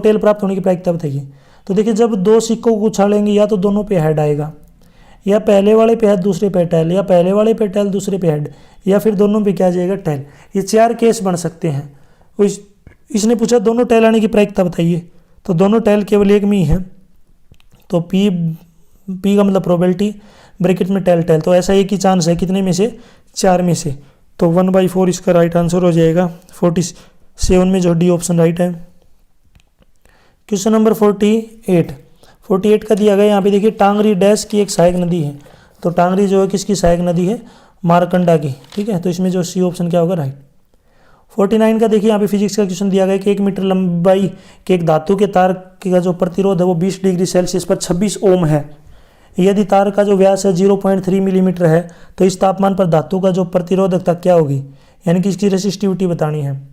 टेल प्राप्त होने की प्रायिकता बताइए। तो देखिए जब दो सिक्कों को उछालेंगे या तो दोनों पे हेड आएगा, या पहले वाले पे हेड दूसरे पे टेल, या पहले वाले पे टेल दूसरे पे हेड, या फिर दोनों पे क्या आ जाएगा टेल। ये 4 केस बन सकते हैं। इसने पूछा दोनों टेल आने की प्रायिकता बताइए। तो दोनों टेल केवल एक में ही है। तो पी का मतलब प्रोबेबिलिटी, ब्रैकेट में टेल टेल, तो ऐसा एक ही चांस है कितने में से, 4 में से। तो 1/4 इसका राइट आंसर हो जाएगा 47 में, जो डी ऑप्शन राइट है। क्वेश्चन नंबर 48 का दिया गया, यहाँ पे देखिए टांगरी डैश की एक सहायक नदी है। तो टांगरी जो है किसकी सहायक नदी है, मारकंडा की, ठीक है। तो इसमें जो सी ऑप्शन क्या होगा, राइट। 49 का देखिए यहाँ पे फिजिक्स का क्वेश्चन दिया गया कि 1 मीटर लंबाई के एक धातु के तार का जो प्रतिरोध है वो 20 डिग्री सेल्सियस पर 26 ओम है। यदि तार का जो व्यास है 0.3 मिलीमीटर है तो इस तापमान पर धातु का जो प्रतिरोधकता क्या होगी, यानी कि इसकी रेसिस्टिविटी बतानी है।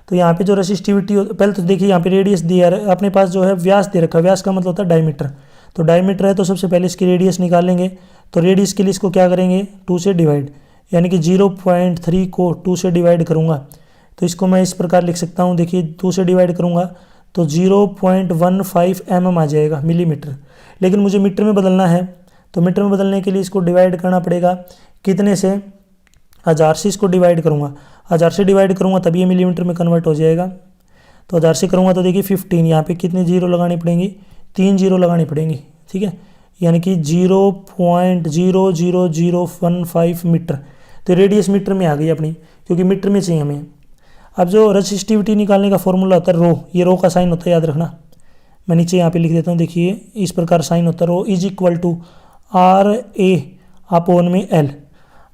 तो यहाँ पे जो रेसिस्टिविटी, पहले तो देखिए यहाँ पे रेडियस दिया है, अपने पास जो है व्यास दे रखा है, व्यास का मतलब होता है डायमीटर। तो डायमीटर है तो सबसे पहले इसकी रेडियस निकालेंगे। तो रेडियस के लिए इसको क्या करेंगे, 2 से डिवाइड, यानी कि 0.3 को 2 से डिवाइड करूँगा तो इसको मैं इस प्रकार लिख सकता हूँ। देखिए 2 से डिवाइड करूँगा तो 0.15 mm आ जाएगा, मिलीमीटर। लेकिन मुझे मीटर में बदलना है, तो मीटर में बदलने के लिए इसको डिवाइड करना पड़ेगा कितने से, 1000 से इसको डिवाइड करूँगा। 1000 से डिवाइड करूँगा तब ये मिलीमीटर में कन्वर्ट हो जाएगा। तो 1000 से करूँगा तो देखिए 15, यहाँ पे कितनी जीरो लगानी पड़ेंगी, 3 जीरो लगानी पड़ेंगी, ठीक है। यानी कि 0.00015 मीटर। तो रेडियस मीटर में आ गई अपनी, क्योंकि मीटर में चाहिए हमें। अब जो रेसिस्टिविटी निकालने का फॉर्मूला होता है रो, ये रो का साइन होता है, याद रखना। मैं नीचे यहाँ पे लिख देता हूँ, देखिए इस प्रकार साइन होता है, रो is equal to RA/L,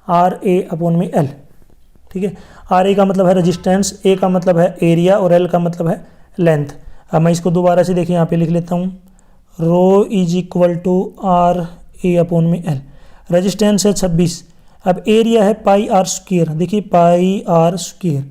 RA/L, ठीक है। RA का मतलब है रेजिस्टेंस, A का मतलब है एरिया और L का मतलब है लेंथ। अब मैं इसको दोबारा से देखिए यहाँ पे लिख लेता हूँ, rho is equal to RA/L। Resistance है 26, अब एरिया है पाई आर स्क्वायर, देखिए पाई आर स्क्वायर,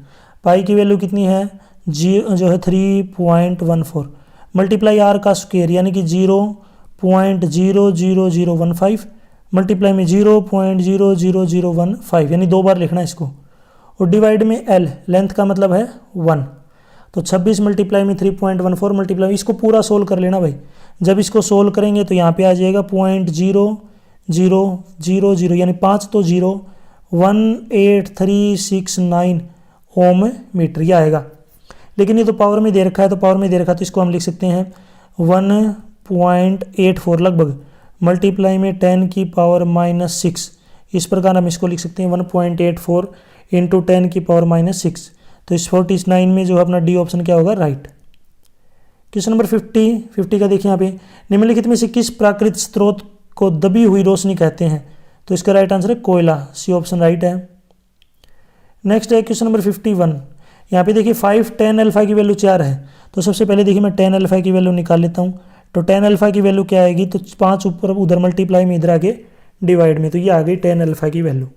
पाई की वैल्यू कितनी है, जो है 3.14, मल्टीप्लाई आर का स्क्वायर यानी कि 0.00015 मल्टीप्लाई में 0.00015, यानी 2 बार लिखना है इसको, और डिवाइड में एल, लेंथ का मतलब है 1। तो 26 मल्टीप्लाई में 3.14 मल्टीप्लाई, इसको पूरा सोल्व कर लेना भाई। जब इसको सोल्व करेंगे तो यहाँ पे आ जाएगा 0.0000, यानी 5 तो 0, 18369 ओम मीटर ये आएगा। लेकिन ये तो पावर में दे रखा है, तो पावर में दे रखा है तो इसको हम लिख सकते हैं 1.84 लगभग, मल्टीप्लाई में 10 की पावर -6, इस प्रकार हम इसको लिख सकते हैं 1.84 इंटू 10 की पावर -6। तो इस 49 में जो है अपना डी ऑप्शन क्या होगा, राइट। क्वेश्चन नंबर 50 का देखिए यहाँ पे, निम्नलिखित में से किस प्राकृतिक स्रोत को दबी हुई रोशनी कहते हैं। तो इसका राइट आंसर है कोयला, सी ऑप्शन राइट है। नेक्स्ट है क्वेश्चन नंबर 51, यहाँ पे देखिए 5 tan अल्फा की वैल्यू 4 है। तो सबसे पहले देखिए मैं tan अल्फा की वैल्यू निकाल लेता हूँ। तो tan अल्फा की वैल्यू क्या आएगी, तो 5 ऊपर उधर मल्टीप्लाई में इधर आगे डिवाइड में, तो ये आ गई tan अल्फा की वैल्यू।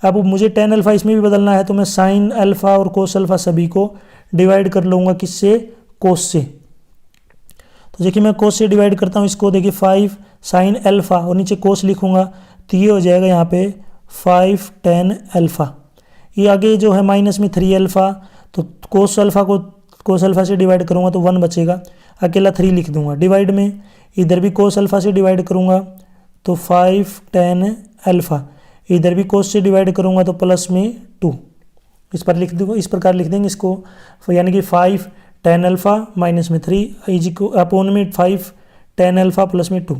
अब मुझे tan अल्फा इसमें भी बदलना है, तो मैं sin अल्फा और cos अल्फा सभी को डिवाइड कर लूँगा, किससे, cos से। तो देखिए मैं cos से डिवाइड करता हूँ इसको, देखिए 5 sin अल्फा और नीचे cos लिखूँगा, तो ये हो जाएगा यहाँ पे 5 tan अल्फा। ये आगे जो है माइनस में 3 अल्फा, तो cos अल्फा को cos अल्फा से डिवाइड करूँगा तो 1 बचेगा, अकेला 3 लिख दूंगा। डिवाइड में इधर भी cos अल्फा से डिवाइड करूँगा तो 5 tan अल्फा, इधर भी cos से डिवाइड करूँगा तो प्लस में 2, इस पर लिख दूँगा, इस प्रकार लिख देंगे इसको, यानी कि 5 tan अल्फा माइनस में 3 इज अपॉन में 5 tan अल्फा प्लस में 2।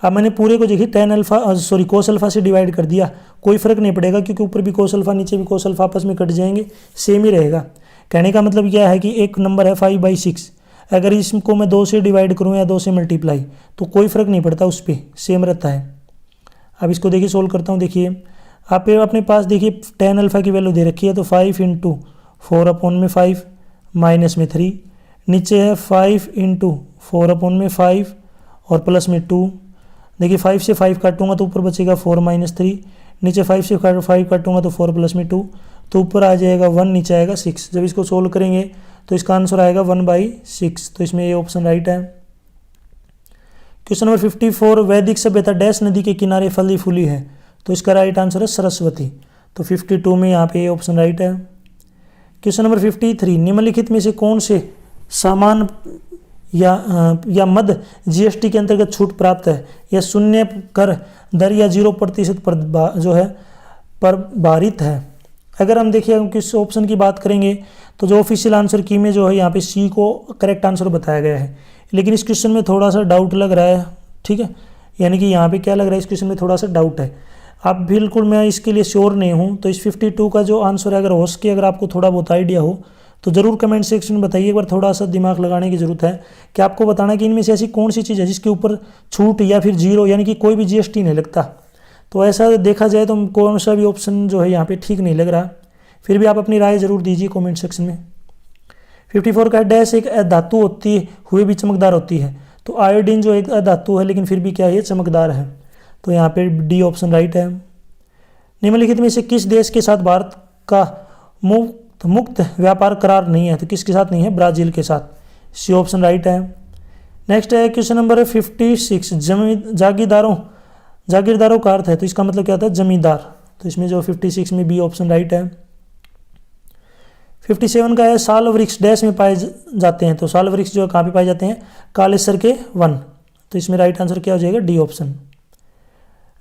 अब मैंने पूरे को देखिए tan अल्फा cos अल्फा से डिवाइड कर दिया, कोई फर्क नहीं पड़ेगा क्योंकि ऊपर भी cos अल्फा नीचे भी cos अल्फा आपस में कट जाएंगे, सेम ही रहेगा। कहने का मतलब क्या है कि एक नंबर है 5/6, अगर इसको मैं 2 से डिवाइड करूँ या 2 से मल्टीप्लाई तो कोई फर्क नहीं पड़ता, उस पर सेम रहता है। अब इसको देखिए सोल्व करता हूँ, देखिए आप अपने पास देखिए tan अल्फा की वैल्यू दे रखी है, तो 5 × 4/5 माइनस में 3, नीचे है 5 × 4/5 और प्लस में 2। देखिए 5 से 5 काटूंगा तो ऊपर बचेगा 4 - 3, नीचे 5 से 5 काटूंगा तो 4 प्लस में 2, तो ऊपर आ जाएगा 1, नीचे आएगा 6। जब इसको सोल्व करेंगे तो इसका आंसर आएगा 1/6, तो इसमें ये ऑप्शन राइट है। क्वेश्चन नंबर 54, वैदिक सभ्यता डैश नदी के किनारे फली फूली है। तो इसका राइट आंसर है सरस्वती, तो 52 में यहाँ पे ये ऑप्शन राइट है। क्वेश्चन नंबर 53, निम्नलिखित में से कौन से सामान या मद जीएसटी के अंतर्गत छूट प्राप्त है, या शून्य कर दर या 0% पर जो है पर भारित है। अगर हम देखिए हम किस ऑप्शन की बात करेंगे तो जो ऑफिशियल आंसर की में जो है यहाँ पे सी को करेक्ट आंसर बताया गया है, लेकिन इस क्वेश्चन में थोड़ा सा डाउट लग रहा है, ठीक है। यानी कि यहाँ पे क्या लग रहा है, इस क्वेश्चन में थोड़ा सा डाउट है। अब बिल्कुल मैं इसके लिए श्योर नहीं हूँ, तो इस 52 का जो आंसर है, अगर हो सके अगर आपको थोड़ा बहुत आइडिया हो तो ज़रूर कमेंट सेक्शन में बताइए। एक बार थोड़ा सा दिमाग लगाने की ज़रूरत है कि आपको बताना कि इनमें से ऐसी कौन सी चीज़ है जिसके ऊपर छूट या फिर जीरो यानी कि कोई भी जीएसटी नहीं लगता। तो ऐसा देखा जाए तो कौन सा भी ऑप्शन जो है यहाँ पे ठीक नहीं लग रहा। फिर भी आप अपनी राय ज़रूर दीजिए कमेंट सेक्शन में। 54 का डैश एक धातु होती हुई भी चमकदार होती है। तो आयोडीन जो एक धातु है लेकिन फिर भी क्या है, चमकदार है। तो यहाँ पे डी ऑप्शन राइट है। निम्नलिखित में से किस देश के साथ भारत का मुक्त व्यापार करार नहीं है? तो किसके साथ नहीं है? ब्राज़ील के साथ। सी ऑप्शन राइट है। नेक्स्ट है क्वेश्चन नंबर 56, जागीरदारों का अर्थ है, तो इसका मतलब क्या होता है? जमींदार। तो इसमें जो 56 में बी ऑप्शन राइट है। 57 का है साल वृक्ष डैश में पाए जाते हैं। तो साल वृक्ष जो कहाँ पे पाए जाते हैं? कालेश्वर के वन। तो इसमें राइट आंसर क्या हो जाएगा? D option.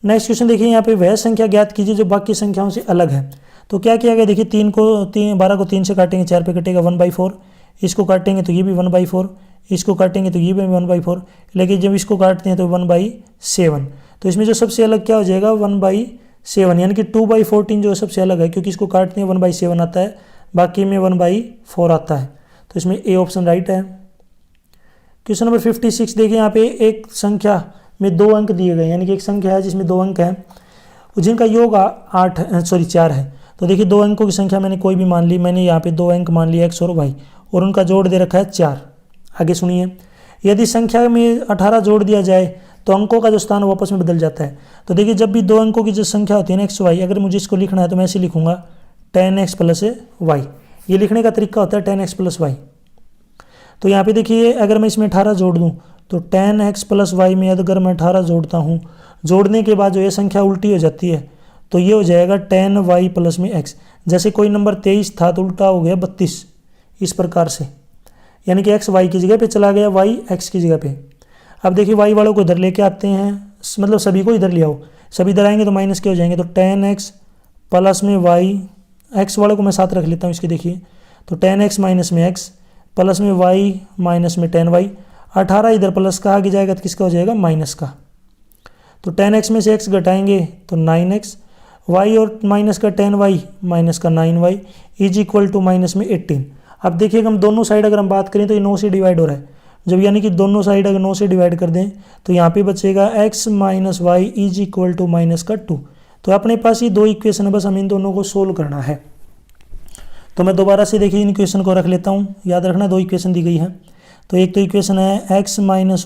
नेक्स्ट क्वेश्चन देखिए, यहाँ पे वह संख्या ज्ञात कीजिए जो बाकी संख्याओं से अलग है। तो क्या किया गया, देखिए 12 को 3 से काटेंगे 4 पे कटेगा 1/4, इसको काटेंगे तो ये भी 1/4, इसको काटेंगे तो ये भी 1/4, लेकिन जब इसको काटते हैं तो 1/7। तो इसमें जो सबसे अलग क्या हो जाएगा? 1/7, यानी कि 2/14 जो है सबसे अलग है, क्योंकि इसको काटते हैं 1/7 आता है, बाकी में 1/4 आता है। तो इसमें ए ऑप्शन राइट है। क्वेश्चन नंबर 56 देखिए, यहाँ पे एक संख्या में 2 अंक दिए गए, यानी कि एक संख्या है जिसमें 2 अंक हैं जिनका योग 4 है। तो देखिए 2 अंकों की संख्या मैंने कोई भी मान ली, मैंने यहाँ पे 2 अंक मान लिया x और y, और उनका जोड़ दे रखा है 4। आगे सुनिए, यदि संख्या में 18 जोड़ दिया जाए तो अंकों का जो स्थान वापस में बदल जाता है। तो देखिए जब भी 2 अंकों की जो संख्या होती है ना x y, अगर मुझे इसको लिखना है तो मैं ऐसे लिखूंगा 10x + y। ये लिखने का तरीका होता है 10x + y। तो यहाँ पे देखिए अगर मैं इसमें 18 जोड़ दूँ तो 10x + y में अगर मैं 18 जोड़ता हूँ, जोड़ने के बाद जो ये संख्या उल्टी हो जाती है तो ये हो जाएगा 10y + में x। जैसे कोई नंबर 23 था तो उल्टा हो गया 32, इस प्रकार से, यानी कि x y की जगह पे चला गया, y x की जगह पे। अब देखिए y वालों को इधर लेके आते हैं, मतलब सभी को इधर ले आओ, सभी इधर आएंगे तो माइनस के हो जाएंगे। तो 10x + में y, x वालों को मैं साथ रख लेता हूँ इसके, देखिए तो 10x - में x प्लस में y माइनस में 10y। 18 इधर प्लस का आगे जाएगा तो किसका हो जाएगा? माइनस का। तो 10x में से x घटाएंगे तो 9x, y और माइनस का 10y माइनस का 9y is equal to minus में 18। अब देखिएगा हम दोनों साइड अगर हम बात करें तो ये 9 से डिवाइड हो रहा है, जब यानी कि दोनों साइड अगर 9 से डिवाइड कर दें तो यहाँ पे बचेगा x - y is equal to -2। तो अपने पास ये 2 इक्वेशन है, बस हमें इन दोनों को सोल्व करना है। तो मैं दोबारा से देखिए इन इक्वेशन को रख लेता हूँ, याद रखना 2 इक्वेशन दी गई है। तो एक तो इक्वेशन है x - y =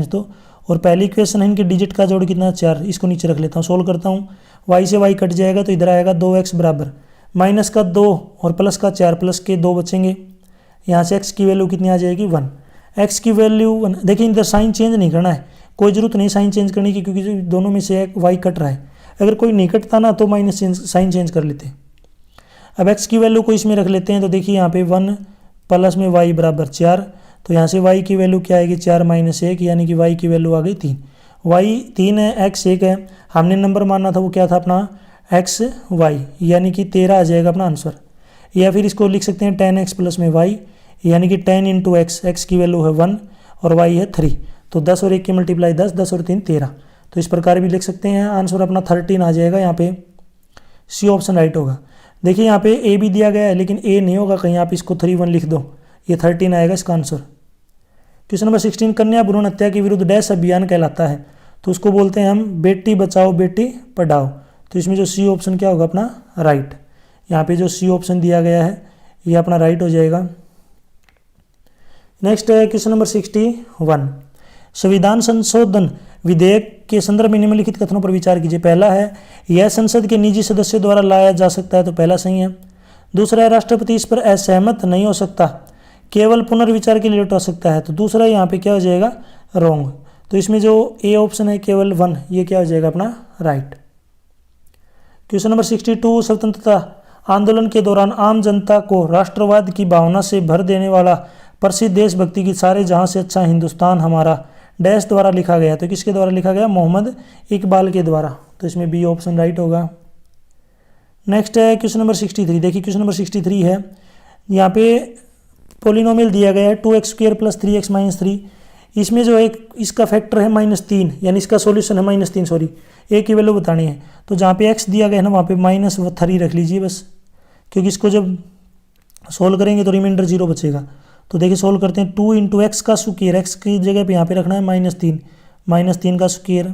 -2, और पहली इक्वेशन है इनके डिजिट का जोड़ कितना? 4। इसको नीचे रख लेता हूँ, सोल्व करता हूँ। y से y कट जाएगा तो इधर आएगा 2x बराबर माइनस का 2 और प्लस का 4, प्लस के 2 बचेंगे। यहाँ से x की वैल्यू कितनी आ जाएगी? 1। x की वैल्यू 1। देखिए इधर साइन चेंज नहीं करना है, कोई ज़रूरत नहीं साइन चेंज करने की, क्योंकि दोनों में से एक y कट रहा है। अगर कोई नहीं कटता ना तो साइन चेंज कर लेते। अब x की वैल्यू को इसमें रख लेते हैं, तो देखिए यहाँ पे 1 प्लस में y बराबर 4। तो यहाँ से y की वैल्यू क्या आएगी? 4 - 1, यानी कि y की वैल्यू आ गई 3। y 3 है, x 1 है, हमने नंबर मानना था वो क्या था अपना? x y, यानी कि 13 आ जाएगा अपना आंसर। या फिर इसको लिख सकते हैं 10x + में y, यानी कि 10 × x, x की वैल्यू है 1 और y है 3। तो 10 और 1 की मल्टीप्लाई 10, 10 और 3 13। तो इस प्रकार भी लिख सकते हैं, आंसर अपना 13 आ जाएगा। यहाँ पे सी ऑप्शन राइट होगा। देखिए यहाँ पे ए भी दिया गया है लेकिन ए नहीं होगा, कहीं आप इसको 3 1 लिख दो, ये 13 आएगा इसका आंसर। क्वेश्चन नंबर 16, कन्या भ्रूण हत्या के विरुद्ध डैश अभियान कहलाता है। तो उसको बोलते हैं हम बेटी बचाओ बेटी पढ़ाओ। तो इसमें जो सी ऑप्शन क्या होगा अपना? राइट। यहाँ पे जो सी ऑप्शन दिया गया है ये अपना राइट हो जाएगा। नेक्स्ट है क्वेश्चन नंबर 61, संविधान संशोधन विधेयक के संदर्भ में निम्नलिखित कथनों पर विचार कीजिए। पहला है यह संसद के निजी सदस्यों द्वारा लाया जा सकता है, तो पहला सही है। दूसरा है राष्ट्रपति इस पर असहमत नहीं हो सकता, केवल पुनर्विचार के लिए उठा सकता है। तो दूसरा यहाँ पे क्या हो जाएगा? रॉन्ग। तो इसमें जो ए ऑप्शन है केवल 1, ये क्या हो जाएगा अपना? राइट। क्वेश्चन नंबर 62, स्वतंत्रता आंदोलन के दौरान आम जनता को राष्ट्रवाद की भावना से भर देने वाला प्रसिद्ध देशभक्ति गीत सारे जहां से अच्छा हिंदुस्तान हमारा डैश द्वारा लिखा गया। तो किसके द्वारा लिखा गया? मोहम्मद इकबाल के द्वारा। तो इसमें बी ऑप्शन राइट होगा। नेक्स्ट है क्वेश्चन नंबर 63। देखिए क्वेश्चन नंबर 63 है, यहाँ पे पोलिनोमियल दिया गया है 2x² + 3x - 3। इसमें जो एक इसका फैक्टर है -3, यानी इसका सॉल्यूशन है -3, सॉरी ए की वैल्यू बतानी है। तो जहाँ पे एक्स दिया गया है ना वहाँ पे -3 रख लीजिए बस, क्योंकि इसको जब सोल्व करेंगे तो रिमाइंडर 0 बचेगा। तो देखिए सोल्व करते हैं, 2 × एक्स का स्क्वायर, एक्स की जगह पे यहाँ पे रखना है -3 का स्क्वायर,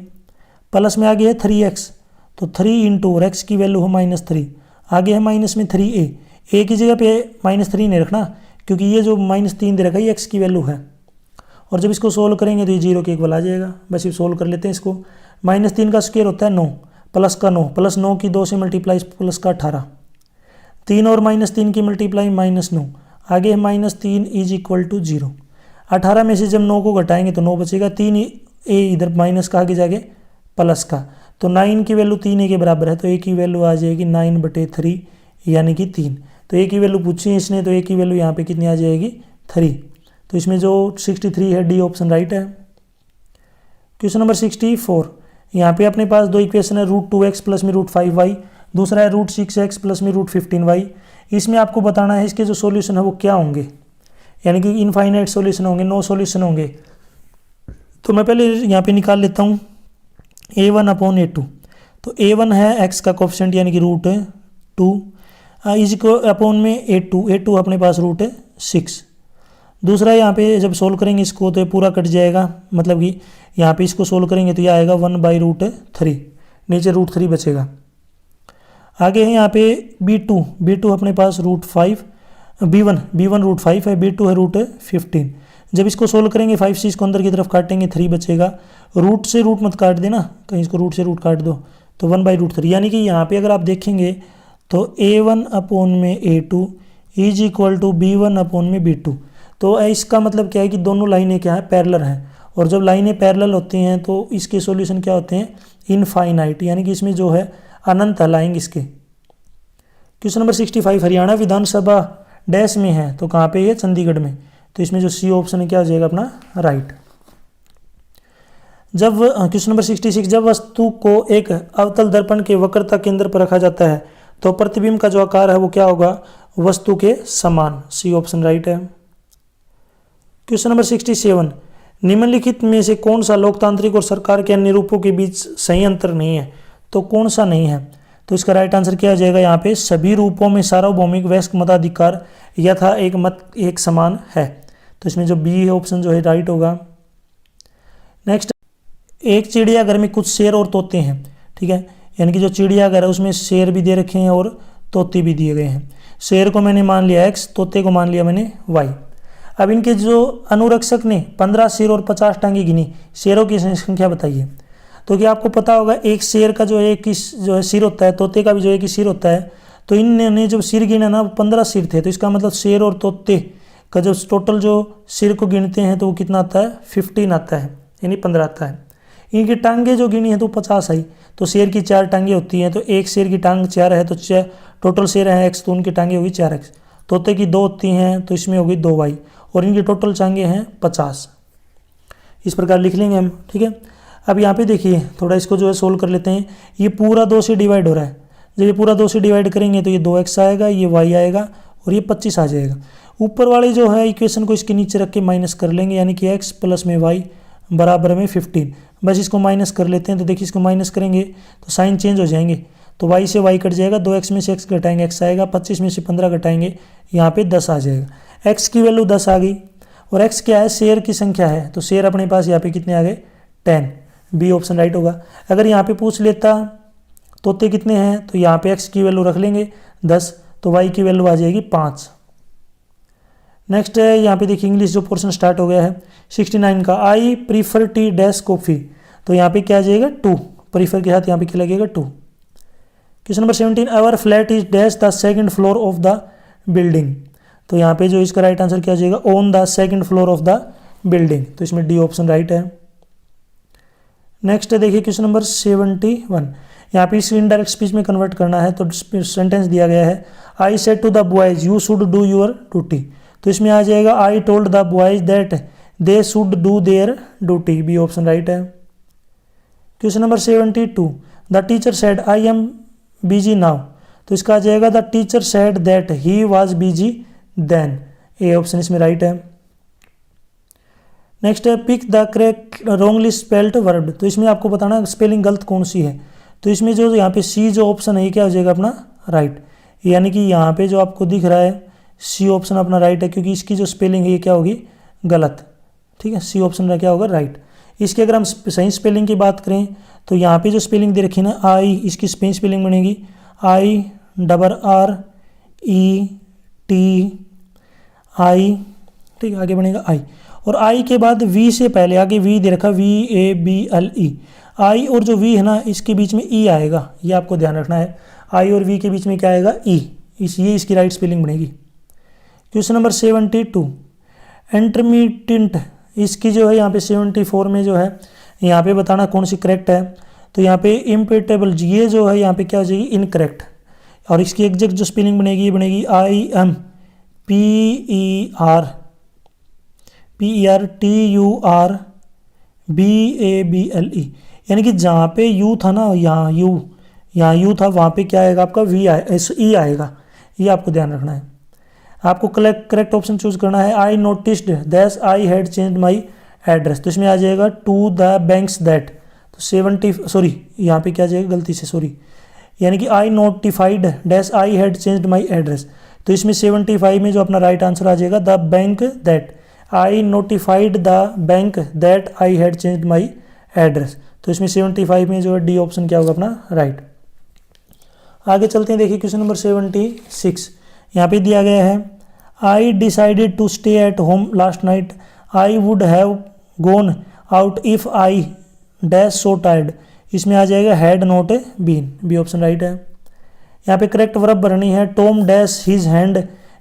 प्लस में आगे है 3x, तो 3 × और एक्स की वैल्यू है -3, आगे है माइनस में 3a, ए की जगह पे -3 नहीं रखना, क्योंकि ये जो -3 दे रखा है ये एक्स की वैल्यू है। और जब इसको सोल्व करेंगे तो ये 0 के इक्वल आ जाएगा। बस ये सोल्व कर लेते हैं इसको। -3 का स्क्वायर होता है 9, प्लस का 9, प्लस 9 की 2 से मल्टीप्लाई, प्लस का 18, 3 और -3 की मल्टीप्लाई -9, आगे है -3 = 0। 18 में से जब 9 को घटाएंगे तो 9 बचेगा, 3a इधर माइनस का आगे जाके प्लस का, तो 9 की वैल्यू 3a के बराबर है, तो a की वैल्यू आ जाएगी 9/3 यानी कि 3। तो a की वैल्यू पूछी है इसने, तो a की वैल्यू यहाँ पे कितनी आ जाएगी 3। तो इसमें जो 63 है, डी ऑप्शन राइट है। क्वेश्चन नंबर 64, यहाँ पे अपने पास दो इक्वेशन है, √2x प्लस में √5y, दूसरा है √6x प्लस में √15y। इसमें आपको बताना है इसके जो सॉल्यूशन है वो क्या होंगे, यानी कि इनफाइनाइट सॉल्यूशन होंगे, नो सॉल्यूशन होंगे। तो मैं पहले यहाँ पे निकाल लेता हूँ a1/a2। तो a1 है x का कोफिशिएंट यानी कि √2 इसको अपॉन में a2 अपने पास √6। दूसरा यहाँ पे जब सोल्व करेंगे इसको तो ये पूरा कट जाएगा, मतलब कि यहाँ पे इसको सोल्व करेंगे तो ये आएगा 1/√3, नीचे √3 बचेगा। आगे है यहाँ पे b2 अपने पास √5, b1 √5 है, b2 है √15। जब इसको सोल्व करेंगे 5 से इसको अंदर की तरफ काटेंगे 3 बचेगा, रूट से रूट मत काट देना, कहीं इसको रूट से रूट काट दो, तो 1/√3, यानी कि यहाँ पे अगर आप देखेंगे तो a1/a2 = b1/b2। तो इसका मतलब क्या है कि दोनों लाइनें क्या है, पैरेलल हैं, और जब लाइनें पैरेलल होती हैं तो इसके सॉल्यूशन क्या होते हैं, इनफाइनाइट, यानी कि इसमें जो है अनंत हल आएंगे इसके। क्वेश्चन नंबर 65, हरियाणा विधानसभा डैश में है, तो कहाँ पे है, चंडीगढ़ में। तो इसमें जो सी ऑप्शन है क्या हो जाएगा अपना राइट। जब क्वेश्चन नंबर 66, जब वस्तु को एक अवतल दर्पण के वक्रता केंद्र पर रखा जाता है तो प्रतिबिंब का जो आकार है वो क्या होगा, वस्तु के समान, सी ऑप्शन राइट है। क्वेश्चन नंबर 67, निम्नलिखित में से कौन सा लोकतांत्रिक और सरकार के अन्य रूपों के बीच सही अंतर नहीं है, तो कौन सा नहीं है। तो इसका राइट आंसर क्या हो जाएगा, यहाँ पे सभी रूपों में सार्वभौमिक वयस्क मताधिकार यथा एक मत एक समान है। तो इसमें जो बी ऑप्शन जो है राइट होगा। नेक्स्ट, एक चिड़ियाघर में कुछ शेर और तोते हैं, ठीक है, यानी कि जो चिड़ियाघर है उसमें शेर भी दे रखे हैं और तोते भी दिए गए हैं। शेर को मैंने मान लिया x, तोते को मान लिया मैंने y। अब इनके जो अनुरक्षक ने 15 शेर और 50 टांगे गिनी, शेरों की संख्या बताइए। तो क्या आपको पता होगा, एक शेर का जो है जो है सिर होता है, तोते का भी जो है कि सिर होता है, तो इनने जो सिर गिना ना 15 सिर थे, तो इसका मतलब शेर और तोते का जो टोटल जो सिर को गिनते हैं तो वो कितना आता है, 15 आता है, यानी 15 आता है। इनकी टांगे जो गिनी है तो 50 आई, तो शेर की 4 टांगे होती हैं, तो एक शेर की टांग 4 है, तो टोटल शेर है x, तो उनकी टांगे होगी 4x। तोते की 2 होती हैं तो इसमें होगी 2y, और इनकी टोटल टांगे हैं 50। इस प्रकार लिख लेंगे हम, ठीक है। अब यहाँ पे देखिए थोड़ा इसको जो है सोल्व कर लेते हैं। ये पूरा 2 से डिवाइड हो रहा है, जब ये पूरा 2 से डिवाइड करेंगे तो ये 2x आएगा, ये y आएगा और ये 25 आ जाएगा। ऊपर वाले जो है इक्वेशन को इसके नीचे रख के माइनस कर लेंगे, यानी कि x प्लस में y बराबर में 15। बस इसको माइनस कर लेते हैं, तो देखिए इसको माइनस करेंगे तो साइन चेंज हो जाएंगे, तो y से y कट जाएगा, 2x में से x घटाएंगे x आएगा, 25 में से 15 घटाएंगे यहाँ पे 10 आ जाएगा। x की वैल्यू 10 आ गई, और x क्या है, शेर की संख्या है, तो शेर अपने पास यहाँ पे कितने आ गए, 10, बी ऑप्शन राइट होगा। अगर यहाँ पे पूछ लेता तोते कितने हैं, तो यहाँ पे x की वैल्यू रख लेंगे 10, तो y की वैल्यू आ जाएगी 5। नेक्स्ट है यहाँ पे देखिए इंग्लिश जो पोर्शन स्टार्ट हो गया है 69 का, I prefer T dash coffee, तो यहाँ पे क्या आ जाएगा 2, प्रीफर के साथ यहाँ पे क्या लगेगा 2। Question number 17, our flat is dash the second floor of the building, तो यहाँ पे जो इसका राइट आंसर क्या आ जाएगा, on the second floor of the building, तो इसमें डी ऑप्शन राइट है। नेक्स्ट है देखिए क्वेश्चन नंबर 71, यहाँ पे इस इनडायरेक्ट स्पीच में कन्वर्ट करना है, तो सेंटेंस दिया गया है, I said to the boys you should do your duty, तो इसमें आ जाएगा I told the boys that they should do their duty, B option right है। Question number 72, the teacher said I am busy now, तो इसका आ जाएगा the teacher said that he was busy then, A option इसमें right है। Next है pick the correct wrongly spelled word. तो इसमें आपको बताना स्पेलिंग गलत कौन सी है। तो इसमें जो यहाँ पे सी जो ऑप्शन है ये क्या हो जाएगा अपना राइट, यानी कि यहाँ पे जो आपको दिख रहा है सी ऑप्शन अपना राइट है, क्योंकि इसकी जो स्पेलिंग है ये क्या होगी गलत। ठीक है, सी ऑप्शन क्या होगा राइट। इसके अगर हम सही स्पेलिंग की बात करें तो यहाँ पे जो स्पेलिंग दे रखी है ना आई, इसकी सही स्पेलिंग बनेगी I RET ठीक है, आगे बनेगा आई। और आई के बाद वी से पहले आगे वी दे रखा VABLE, आई और जो वी है ना इसके बीच में ई आएगा, ये आपको ध्यान रखना है। आई और वी के बीच में क्या आएगा ई, ये इसकी राइट स्पेलिंग बनेगी। क्वेश्चन नंबर 72 इंटरमीडिएट, इसकी जो है यहाँ पे 74 में जो है यहाँ पे बताना कौन सी करेक्ट है। तो यहाँ पे इम्पेटेबल ये जो है यहाँ पे क्या हो जाएगी इनकरेक्ट, और इसकी एग्जैक्ट जो स्पेलिंग बनेगी ये बनेगी IMPERTURBABLE, यानी कि जहाँ पे यू था ना यहाँ यू था वहाँ पे क्या आएगा आपका ई आएगा, ये आपको ध्यान रखना है। आपको करेक्ट ऑप्शन चूज करना है। I noticed that I had change my address, तो इसमें आ जाएगा टू द बैंक्स दैट। तो 70 सॉरी यहाँ पे क्या आ जाएगा गलती से सॉरी, यानी कि I notified dash I had changed my address. तो इसमें 75 में जो अपना राइट आंसर आ जाएगा the bank that, I notified the bank that I had changed my address. तो इसमें 75 में जो है डी ऑप्शन क्या होगा अपना राइट। आगे चलते हैं, देखिए क्वेश्चन नंबर 76 यहाँ पे दिया गया है I decided to stay at home last night, I would have gone out if I dash so tired. इसमें आ जाएगा had not been, B option right है। यहाँ पे करेक्ट वर्ब बननी है Tom dash his hand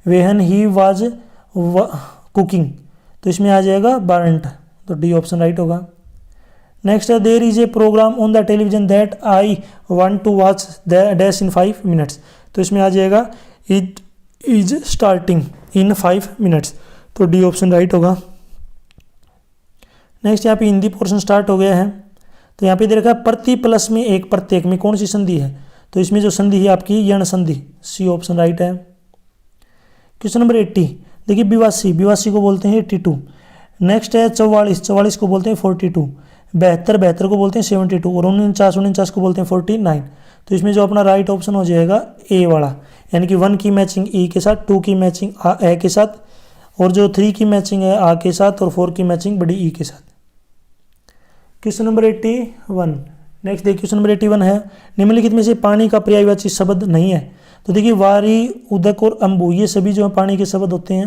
when he was cooking, तो इसमें आ जाएगा बर्न्ट, तो डी ऑप्शन राइट होगा। नेक्स्ट है there is a programme on the television that I want to watch dash in 5 minutes, तो इसमें आ जाएगा it is starting in 5 minutes, तो डी ऑप्शन राइट होगा। नेक्स्ट यहाँ पे हिंदी पोर्शन स्टार्ट हो गया है। तो यहाँ पे दे रखा है प्रति प्लस में एक प्रत्येक में कौन सी संधि है, तो इसमें जो संधि है आपकी यण संधि, सी ऑप्शन राइट है। क्वेश्चन नंबर 80 देखिए बिवासी को बोलते हैं 82। नेक्स्ट है 44 को बोलते हैं 42, 72 को बोलते हैं 72 और 49 को बोलते हैं 49। तो इसमें जो अपना राइट ऑप्शन हो जाएगा ए वाला, यानी कि 1 की मैचिंग ई के साथ, 2 की मैचिंग ए के साथ, और जो 3 की मैचिंग है आ के साथ, और 4 की मैचिंग बड़ी ई के साथ। क्वेश्चन नंबर 81 नेक्स्ट देखिए क्वेश्चन नंबर 81 है निम्नलिखित में से पानी का पर्यायवाची शब्द नहीं है। तो देखिए वारी, उदक और अम्बु ये सभी जो है पानी के शब्द होते हैं,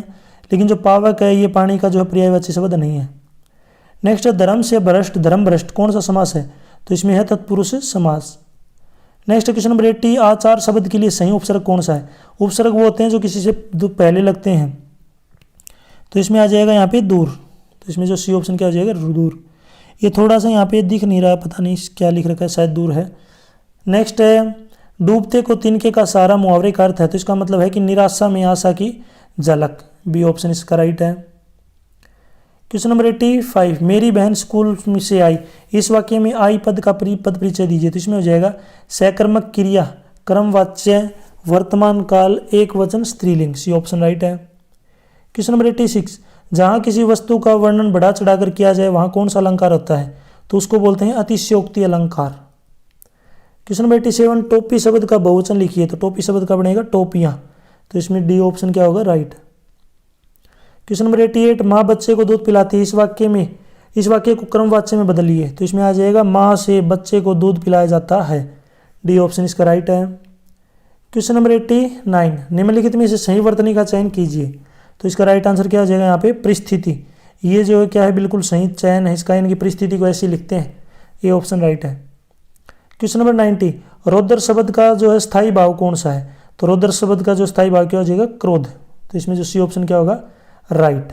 लेकिन जो पावक है ये पानी का जो है पर्यायवाची शब्द नहीं है। नेक्स्ट है धर्म से भ्रष्ट, धर्म भ्रष्ट कौन सा समास है, तो इसमें है तत्पुरुष समास। नेक्स्ट क्वेश्चन नंबर 80 आचार शब्द के लिए सही उपसर्ग कौन सा है। उपसर्ग वो होते हैं जो किसी से पहले लगते हैं, तो इसमें आ जाएगा यहाँ पे दूर, तो इसमें जो सी ऑप्शन क्या हो जाएगा दूर। ये थोड़ा सा यहाँ पे दिख नहीं रहा है, पता नहीं क्या लिख रखा है, शायद दूर है। नेक्स्ट है डूबते को तिनके का सहारा मुहावरे का अर्थ है, तो इसका मतलब है कि निराशा में आशा की झलक, बी ऑप्शन इसका राइट है। क्वेश्चन नंबर 85 मेरी बहन स्कूल से आई, इस वाक्य में आई पद का पद परिचय दीजिए। तो इसमें हो जाएगा सकर्मक क्रिया, क्रमवाच्य, वर्तमान काल, एक वचन, स्त्रीलिंग, सी ऑप्शन राइट है। क्वेश्चन नंबर 86 जहाँ किसी वस्तु का वर्णन बढ़ा चढ़ाकर किया जाए वहाँ कौन सा अलंकार होता है, तो उसको बोलते हैं अतिशयोक्ति अलंकार। क्वेश्चन नंबर 87 टोपी शब्द का बहुवचन लिखिए, तो टोपी शब्द का बनेगा टोपियाँ, तो इसमें डी ऑप्शन क्या होगा राइट। क्वेश्चन नंबर 88 माँ बच्चे को दूध पिलाती है, इस वाक्य को क्रमवाच्य में बदलिए, तो इसमें आ जाएगा माँ से बच्चे को दूध पिलाया जाता है, डी ऑप्शन इसका राइट है। क्वेश्चन नंबर 89 निम्नलिखित में से सही वर्तनी का चयन कीजिए, तो इसका राइट आंसर क्या हो जाएगा यहाँ पे परिस्थिति, ये जो है क्या है बिल्कुल सही चयन है इसका, इनकी परिस्थिति को ऐसे लिखते हैं, ये ऑप्शन राइट है। क्वेश्चन नंबर 90 रौद्र शब्द का जो है स्थायी भाव कौन सा है, तो रौद्र शब्द का जो स्थायी भाव क्या हो जाएगा क्रोध, तो इसमें जो सी ऑप्शन क्या होगा राइट।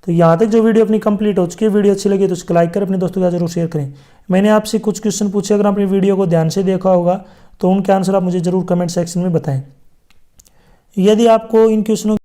तो यहाँ तक जो वीडियो अपनी कंप्लीट हो चुकी है, वीडियो अच्छी लगी तो उसको लाइक करें, अपने दोस्तों के साथ जरूर शेयर करें। मैंने आपसे कुछ क्वेश्चन पूछे, अगर आपने वीडियो को ध्यान से देखा होगा तो उनके आंसर आप मुझे जरूर कमेंट सेक्शन में बताएं। यदि आपको इन क्वेश्चनों